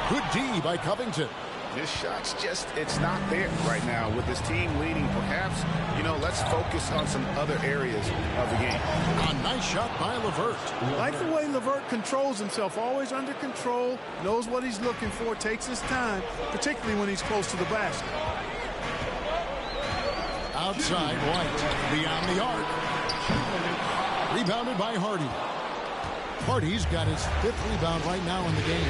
Good D by Covington. This shot's just, it's not there right now with this team leading. Perhaps, let's focus on some other areas of the game. A nice shot by LeVert. I like the way LeVert controls himself, always under control, knows what he's looking for, takes his time, particularly when he's close to the basket. Outside, White beyond the arc. Rebounded by Hardy. Hardy's got his 5th rebound right now in the game.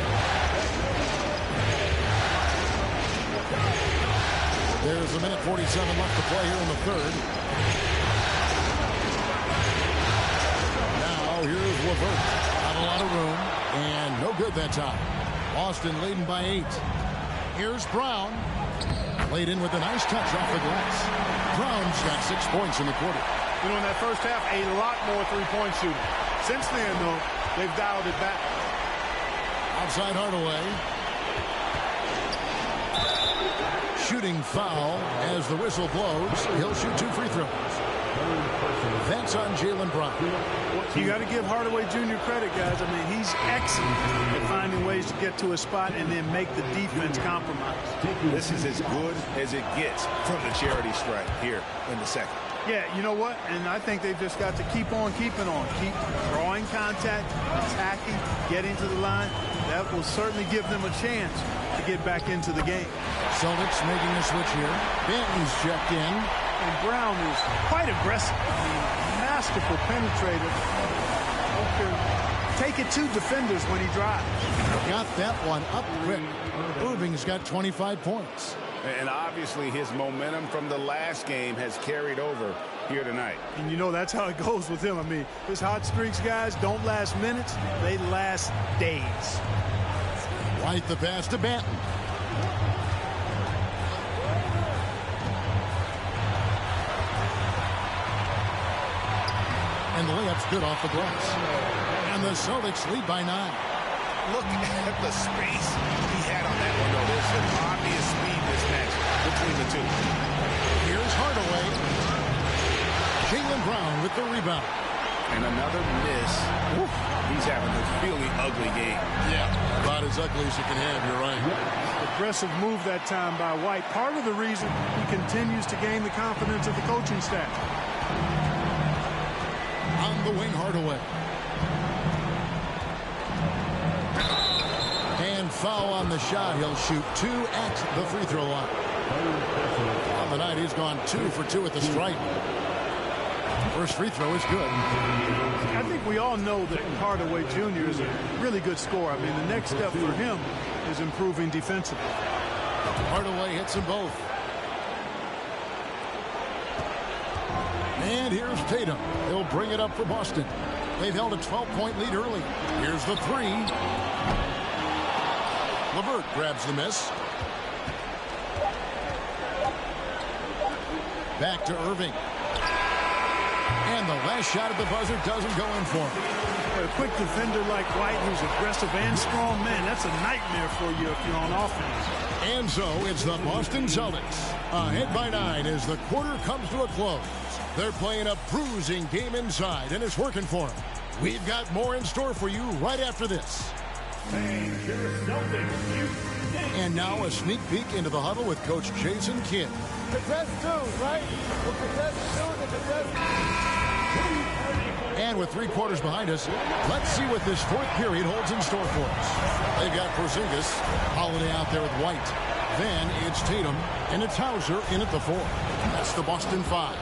There's a minute 47 left to play here in the third. Now here's LeVert. Not a lot of room, and no good that time. Boston leading by 8. Here's Brown. Laid in with a nice touch off the glass. Brown's got 6 points in the quarter. You know, in that first half, a lot more three-point shooting. Since then, though, they've dialed it back. Outside Hardaway. Shooting foul as the whistle blows. He'll shoot 2 free throws. That's on Jaylen Brown. You got to give Hardaway Jr. credit, guys. I mean, he's excellent at finding ways to get to a spot and then make the defense compromise. This is as good as it gets from the charity stripe here in the second. Yeah, you know what? And I think they've just got to keep on keeping on. Keep drawing contact, attacking, getting to the line. That will certainly give them a chance to get back into the game. Celtics making a switch here. Benton's checked in. And Brown is quite aggressive. I mean, masterful penetrator. Take it to defenders when he drives. Got that one up quick. Irving's got 25 points. And obviously his momentum from the last game has carried over here tonight. And you know that's how it goes with him. I mean, his hot streaks, guys, don't last minutes. They last days. White the pass to Banton. And the layup's good off the glass. And the Celtics lead by 9. Look at the space he had on that one, though. There's an obvious speed mismatch between the two. Here's Hardaway. Jaylen Brown with the rebound. And another miss. Woo. He's having a really ugly game. Yeah, about as ugly as you can have, you're right. Aggressive move that time by White. Part of the reason he continues to gain the confidence of the coaching staff. On the wing, Hardaway. And foul on the shot. He'll shoot 2 at the free throw line. On the night, he's gone 2 for 2 at the stripe. First free throw is good. I think we all know that Hardaway Jr. is a really good scorer. I mean, the next step for him is improving defensively. Hardaway hits them both. And here's Tatum. He'll bring it up for Boston. They've held a 12-point lead early. Here's the 3. LeVert grabs the miss. Back to Irving. And the last shot at the buzzer doesn't go in for him. A quick defender like White, who's aggressive and strong, man, that's a nightmare for you if you're on offense. And so it's the Boston Celtics ahead by 9 as the quarter comes to a close. They're playing a bruising game inside, and it's working for them. We've got more in store for you right after this. And now a sneak peek into the huddle with Coach Jason Kidd. And with 3 quarters behind us, let's see what this 4th period holds in store for us. They've got Porzingis, Holiday out there with White. Then it's Tatum, and it's Hauser in at the 4. That's the Boston 5.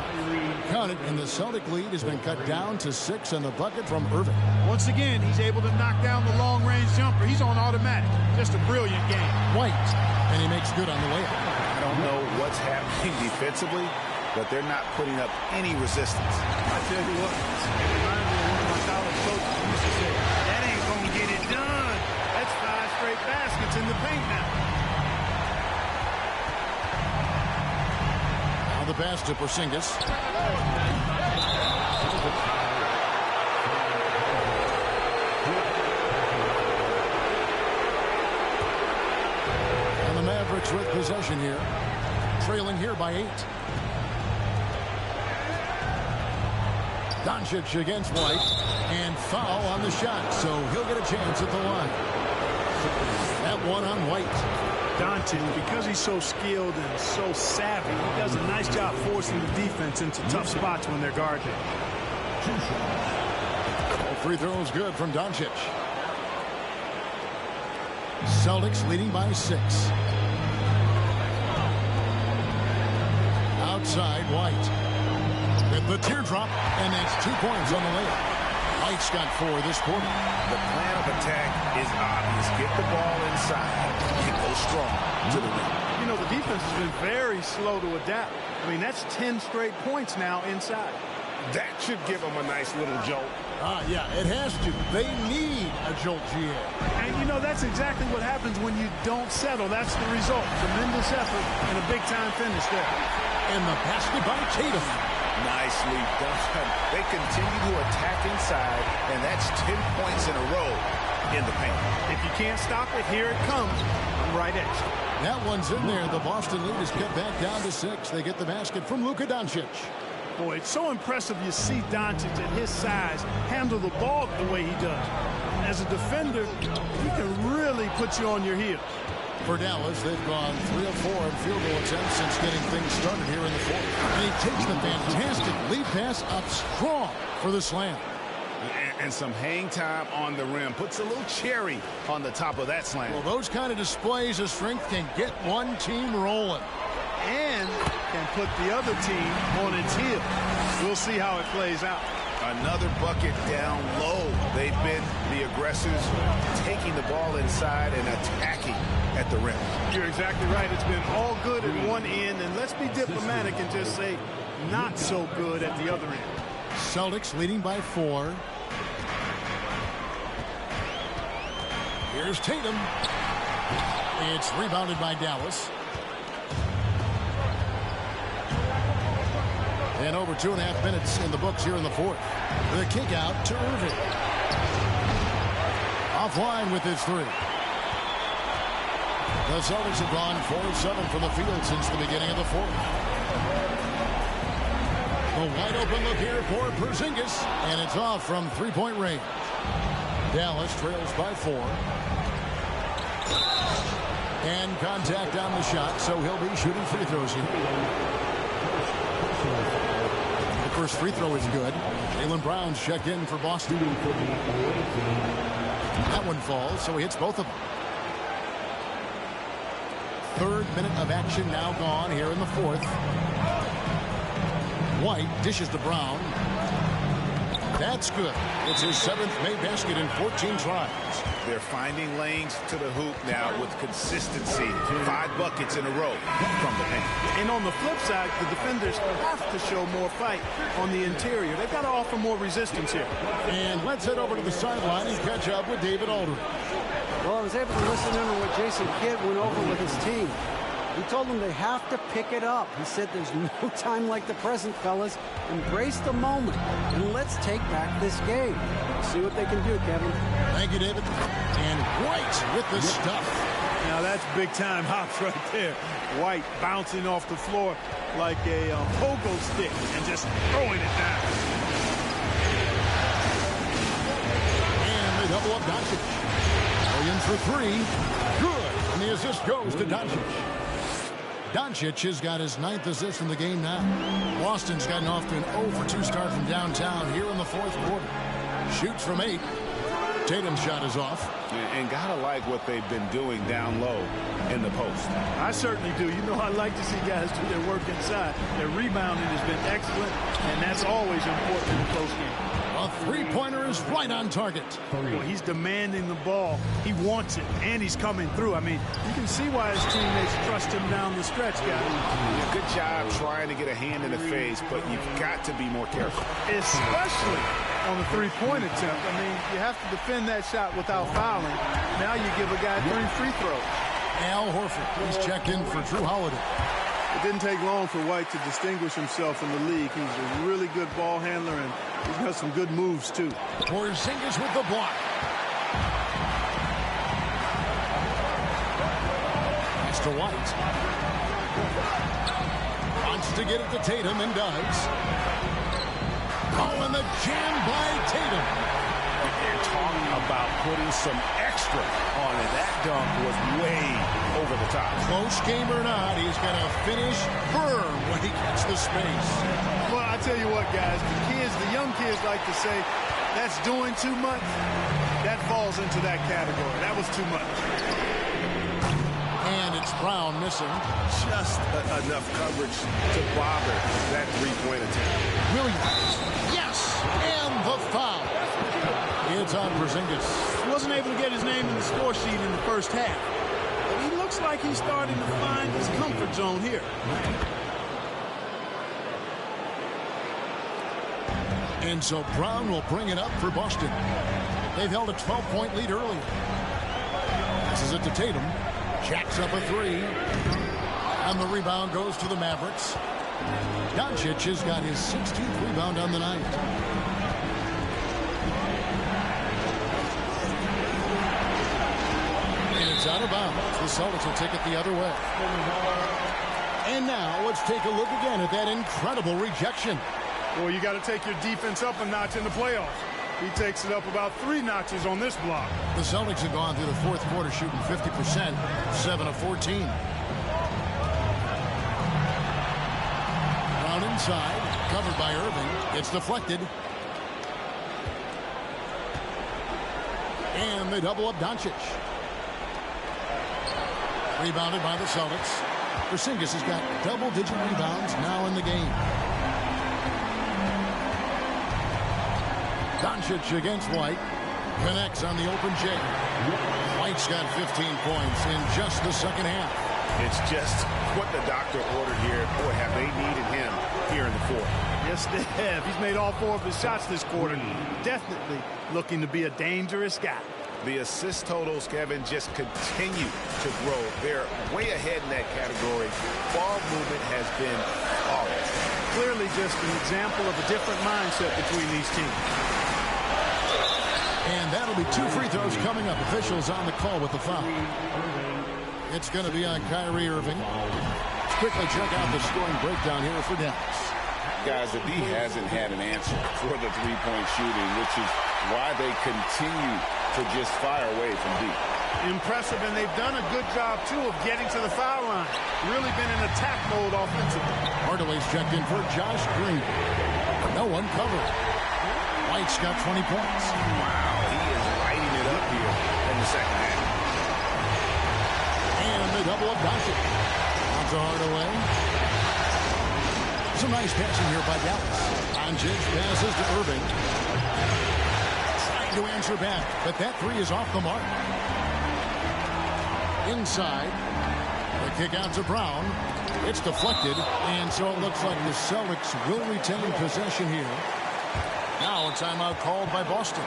Count it, and the Celtic lead has been cut down to 6 on the bucket from Irving. Once again, he's able to knock down the long-range jumper. He's on automatic. Just a brilliant game. White, and he makes good on the layup. I don't know what's happening defensively, but they're not putting up any resistance. I tell you what, it reminds me of one of my college coaches who used to say, that ain't going to get it done. That's 5 straight baskets in the paint now. Now the pass to Porzingis. And the Mavericks with possession here. Trailing here by 8. Doncic against White. And foul on the shot, so he'll get a chance at the line. That one on White. Doncic, because he's so skilled and so savvy, he does a nice job forcing the defense into tough spots when they're guarded. Free throw is good from Doncic. Celtics leading by 6. Outside, White. With the teardrop, and that's 2 points on the layup. White's got 4 this quarter. The plan of attack is obvious. Get the ball inside and go strong to the rim. You know, the defense has been very slow to adapt. I mean, that's 10 straight points now inside. That should give them a nice little jolt. Yeah, it has to. They need a jolt, GA. And, you know, that's exactly what happens when you don't settle. That's the result. Tremendous effort and a big-time finish there. And the basket by Tatum. Nicely done. They continue to attack inside, and that's 10 points in a row in the paint. If you can't stop it, here it comes. Right edge. That one's in there. The Boston lead is cut back down to 6. They get the basket from Luka Doncic. Boy, it's so impressive you see Doncic at his size handle the ball the way he does. As a defender, he can really put you on your heels. For Dallas, they've gone 3 of 4 in field goal attempts since getting things started here in the fourth. And he takes the fantastic lead pass up strong for the slam. And some hang time on the rim. Puts a little cherry on the top of that slam. Well, those kind of displays of strength can get one team rolling. And can put the other team on its heels. We'll see how it plays out. Another bucket down low. They've been the aggressors, taking the ball inside and attacking at the rim. You're exactly right. It's been all good at one end, and let's be diplomatic and just say not so good at the other end. Celtics leading by 4. Here's Tatum. It's rebounded by Dallas. And over 2.5 minutes in the books here in the fourth. The kick out to Irving. Offline with his 3. The Celtics have gone 4 of 7 from the field since the beginning of the fourth. A wide open look here for Porzingis. And it's off from 3-point range. Dallas trails by 4. And contact on the shot, so he'll be shooting free throws here. The first free throw is good. Jaylen Brown's checked in for Boston. That one falls, so he hits both of them. 3rd minute of action now gone here in the fourth. White dishes to Brown. That's good. It's his 7th made basket in 14 tries. They're finding lanes to the hoop now with consistency. 5 buckets in a row from the paint. And on the flip side, the defenders have to show more fight on the interior. They've got to offer more resistance here. And let's head over to the sideline and catch up with David Aldridge. Well, I was able to listen in on what Jason Kidd went over with his team. He told them they have to pick it up. He said there's no time like the present, fellas. Embrace the moment, and let's take back this game. See what they can do, Kevin. Thank you, David. And White with the stuff. Now that's big-time hops right there. White bouncing off the floor like a pogo stick and just throwing it down. And they double up Doncic. Williams for 3. Good. And the assist goes to Doncic. Doncic has got his 9th assist in the game now. Boston's gotten off to an 0-for-2 start from downtown here in the fourth quarter. Shoots from 8. Tatum's shot is off. And gotta like what they've been doing down low in the post. I certainly do. You know, I like to see guys do their work inside. Their rebounding has been excellent, and that's always important in a close game. A 3-pointer is right on target. Well, he's demanding the ball. He wants it, and he's coming through. I mean, you can see why his teammates trust him down the stretch, guys. Yeah, good job trying to get a hand in the face, but you've got to be more careful. Especially on the 3-point attempt. I mean, you have to defend that shot without fouling. Now you give a guy 3 free throws. Al Horford, he's checked in for Drew Holiday. It didn't take long for White to distinguish himself in the league. He's a really good ball handler, and he's got some good moves, too. Porzingis with the block. Mr. White wants to get it to Tatum and does. Oh, and the jam by Tatum. They're talking about putting some extra on it. That dunk was way over the top. Close game or not, he's going to finish firm when he gets the space. Well, I tell you what, guys, the young kids like to say, that's doing too much. That falls into that category. That was too much. And it's Brown missing. Just enough coverage to bother that 3-point attempt. Williams. Yes. And the foul. It's on Porzingis. He wasn't able to get his name in the score sheet in the first half. But he looks like he's starting to find his comfort zone here. And so Brown will bring it up for Boston. They've held a 12-point lead earlier. Passes it to Tatum. Jacks up a three. And the rebound goes to the Mavericks. Doncic has got his 16th rebound on the night. And it's out of bounds. The Celtics will take it the other way. And now let's take a look again at that incredible rejection. Well, you got to take your defense up a notch in the playoffs. He takes it up about 3 notches on this block. The Celtics have gone through the fourth quarter shooting 50%, 7 of 14. Brown inside, covered by Irving. It's deflected. And they double up Doncic. Rebounded by the Celtics. Porzingis has got double-digit rebounds now in the game. Doncic against White. Connects on the open J. White's got 15 points in just the second half. It's just what the doctor ordered here. Boy, have they needed him here in the fourth. Yes, they have. He's made all 4 of his shots this quarter. Definitely looking to be a dangerous guy. The assist totals, Kevin, just continue to grow. They're way ahead in that category. Ball movement has been flawless. Clearly just an example of a different mindset between these teams. And that'll be 2 free throws coming up. Officials on the call with the foul. It's going to be on Kyrie Irving. Let's quickly check out the scoring breakdown here for Dallas. Guys, the D hasn't had an answer for the three-point shooting, which is why they continue to just fire away from deep. Impressive, and they've done a good job, too, of getting to the foul line. Really been in attack mode offensively. Hardaway's checked in for Josh Green. No one covered. White's got 20 points. Wow, he is lighting it up here in the second half. And they double up Doncic. On to Hardaway. Some nice passing here by Dallas. Doncic passes to Irving. Trying to answer back, but that 3 is off the mark. Inside. The kick out to Brown. It's deflected, and so it looks like the Celtics will retain possession here. Now a timeout called by Boston.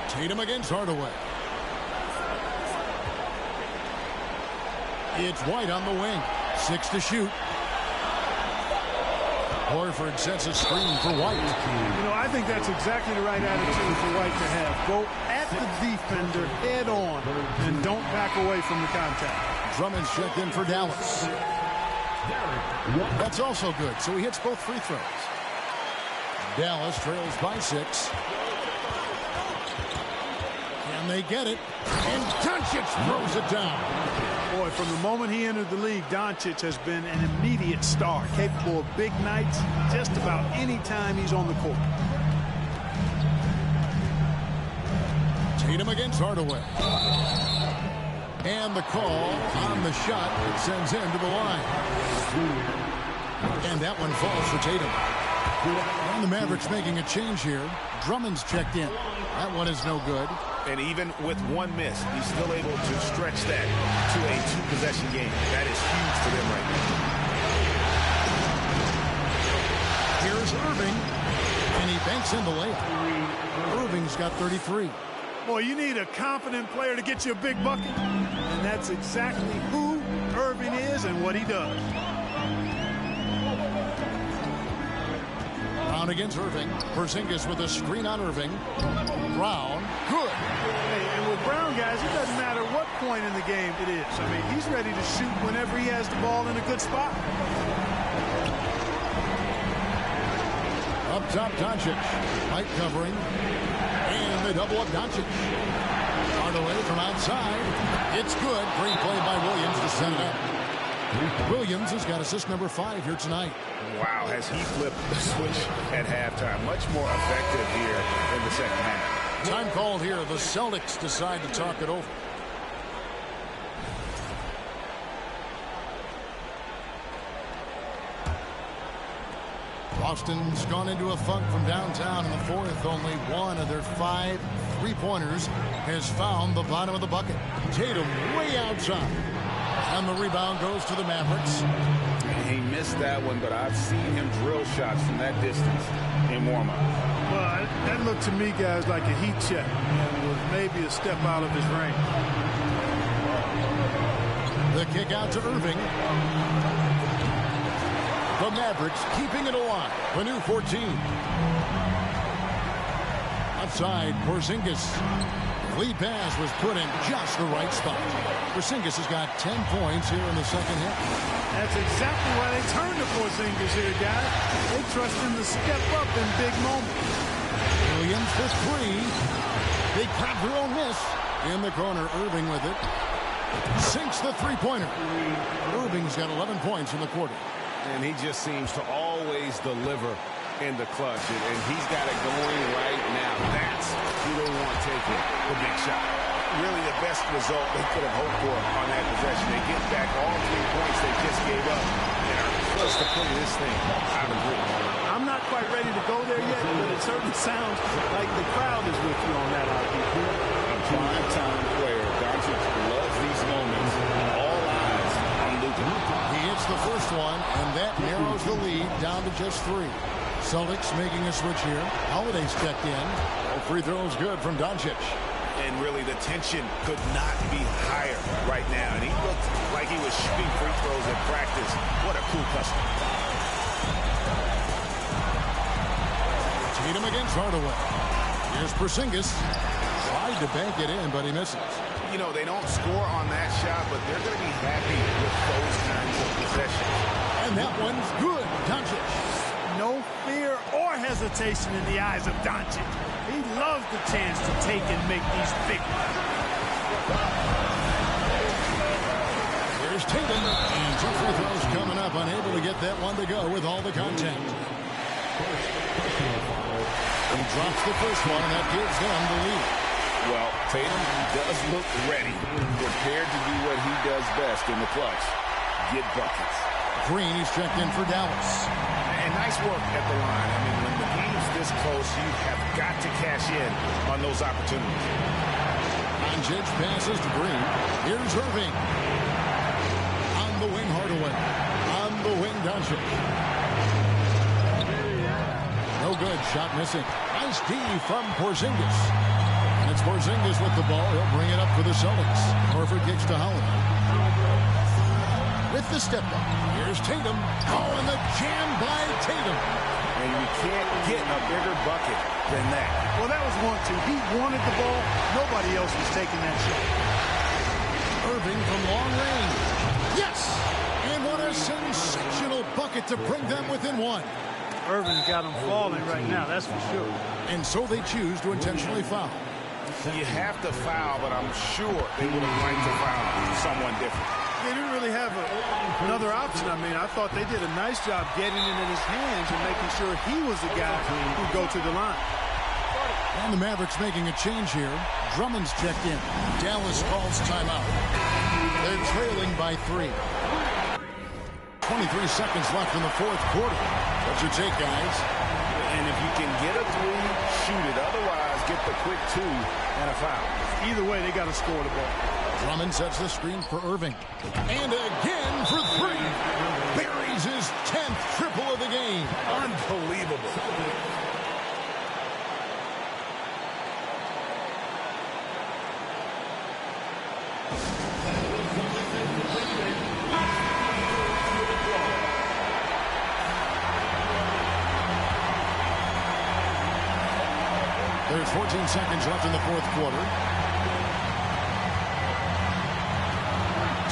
Tatum against Hardaway. It's White on the wing. 6 to shoot. Horford sets a screen for White. You know, I think that's exactly the right attitude for White to have. Go at the defender head on and don't back away from the contact. Drummond's checked in for Dallas. That's also good, so he hits both free throws. Dallas trails by 6. And they get it. And Doncic throws it down. Boy, from the moment he entered the league, Doncic has been an immediate star, capable of big nights just about any time he's on the court. Tatum against Hardaway. And the call on the shot that sends him to the line. And that one falls for Tatum. And the Mavericks making a change here. Drummond's checked in. That one is no good. And even with 1 miss, he's still able to stretch that to a 2-possession game. That is huge for them right now. Here's Irving. And he banks in the layup. Irving's got 33. Boy, you need a confident player to get you a big bucket. And that's exactly who Irving is and what he does. Brown against Irving. Porzingis with a screen on Irving. Brown, good. Hey, and with Brown, guys, it doesn't matter what point in the game it is. I mean, he's ready to shoot whenever he has the ball in a good spot. Up top, Doncic. White covering. And they double up Doncic. Hardaway from outside. It's good. Great play by Williams to set it up. Williams has got assist number 5 here tonight. Wow, has he flipped the switch at halftime. Much more effective here in the second half. Time called here. The Celtics decide to talk it over. Boston's gone into a funk from downtown in the fourth. Only one of their 5 3-pointers has found the bottom of the bucket. Tatum way outside. And the rebound goes to the Mavericks. He missed that one, but I've seen him drill shots from that distance in warm-up. Well, that looked to me, guys, like a heat check and was maybe a step out of his range. The kick out to Irving. The Mavericks keeping it alive. The new 14. Outside, Porzingis. Lead pass was put in just the right spot. Porzingis has got 10 points here in the second half. That's exactly why they turned to Porzingis here, guys. They trust him to step up in big moments. Williams for 3. Big Padron miss. In the corner, Irving with it. Sinks the three-pointer. Irving's got 11 points in the quarter. And he just seems to always deliver in the clutch. And he's got it going right now. That's who they want taking the big shot. Really the best result they could have hoped for on that possession. They get back all 3 points they just gave up and are close to putting this thing out of reach. I'm not quite ready to go there yet, but it certainly sounds like the crowd is with you on that, RP. A prime-time player. Doncic loves these moments. All eyes on Luka. He hits the first one, and that narrows the lead down to just 3. Celtics making a switch here. Holiday's checked in. Free throws good from Doncic. And really the tension could not be higher right now. And he looked like he was shooting free throws at practice. What a cool customer. Tatum against Hardaway. Here's Porzingis. Tried to bank it in, but he misses. You know, they don't score on that shot, but they're going to be happy with those kinds of possessions. And that one's good. Doncic. No fear or hesitation in the eyes of Doncic. He loves the chance to take and make these big ones. Here's Tatum. And 2 free throws coming up. Unable to get that one to go with all the contact. He drops the first one, and that gives them the lead. Well, Tatum does look ready, prepared to do what he does best in the clutch. Get buckets. Green is checked in for Dallas. And nice work at the line. I mean, when the game's this close, you have got to cash in on those opportunities. Doncic passes to Green. Here's Irving. On the wing, Hardaway. On the wing, Doncic. No good. Shot missing. Nice D from Porzingis. And it's Porzingis with the ball. He'll bring it up for the Celtics. Horford kicks to Holiday. With the step up. Here's Tatum. Oh, and the jam by Tatum. And you can't get a bigger bucket than that. Well, that was 1-2. He wanted the ball. Nobody else was taking that shot. Irving from long range. Yes! And what a sensational bucket to bring them within 1. Irving's got them falling right now, that's for sure. And so they choose to intentionally foul. You have to foul, but I'm sure they would have liked to foul someone different. They didn't really have another option. I mean, I thought they did a nice job getting it in his hands and making sure he was the guy who'd go to the line. And the Mavericks making a change here. Drummond's checked in. Dallas calls timeout. They're trailing by 3. 23 seconds left in the fourth quarter. What's your take, guys? And if you can get a 3, shoot it. Otherwise, get the quick 2 and a foul. Either way, they got to score the ball. Drummond sets the screen for Irving. And again for 3. Buries his 10th triple of the game. Unbelievable. There's 14 seconds left in the fourth quarter.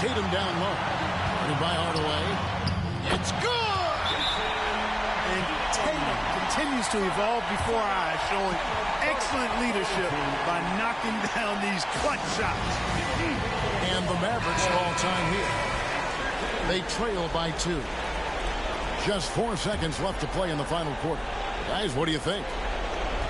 Tatum down low. Running by Hardaway. It's good! And Tatum continues to evolve before our eyes, showing excellent leadership by knocking down these clutch shots. And the Mavericks are all time here. They trail by 2. Just 4 seconds left to play in the final quarter. Guys, what do you think?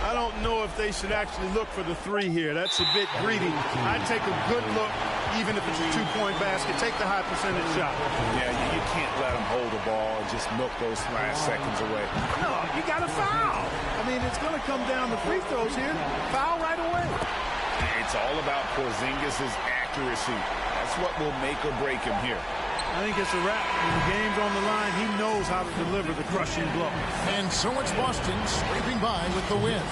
I don't know if they should actually look for the 3 here. That's a bit greedy. I'd take a good look even if it's a two-point basket. Take the high percentage shot. Yeah, you can't let them hold the ball and just milk those last seconds away. No, you got to foul. I mean, it's going to come down to free throws here. Foul right away. It's all about Porzingis' accuracy. That's what will make or break him here. I think it's a wrap. When the game's on the line, he knows how to deliver the crushing blow. And so it's Boston scraping by with the win.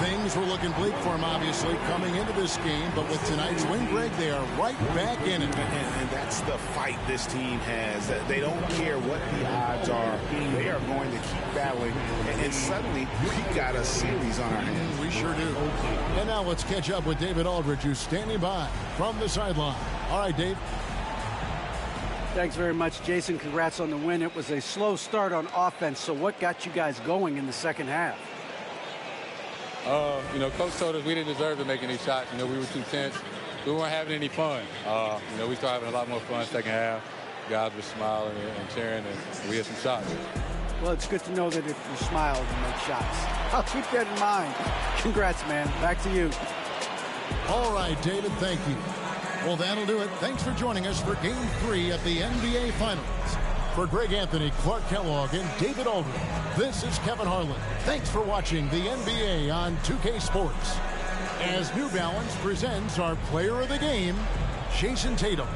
Things were looking bleak for him, obviously, coming into this game. But with tonight's win, Greg, they are right back in it. And that's the fight this team has. They don't care what the odds are. They are going to keep battling. And suddenly, we got a series on our hands. We sure do. And now let's catch up with David Aldridge, who's standing by from the sideline. All right, Dave. Thanks very much, Jason. Congrats on the win. It was a slow start on offense, so what got you guys going in the second half? Coach told us we didn't deserve to make any shots. We were too tense. We weren't having any fun. We started having a lot more fun second half. Guys were smiling and cheering, and we had some shots. Well, it's good to know that if you smile, you make shots. I'll keep that in mind. Congrats, man. Back to you. All right, David, thank you. Well, that'll do it. Thanks for joining us for Game 3 of the NBA Finals. For Greg Anthony, Clark Kellogg, and David Aldridge, this is Kevin Harlan. Thanks for watching the NBA on 2K Sports. As New Balance presents our player of the game, Jason Tatum.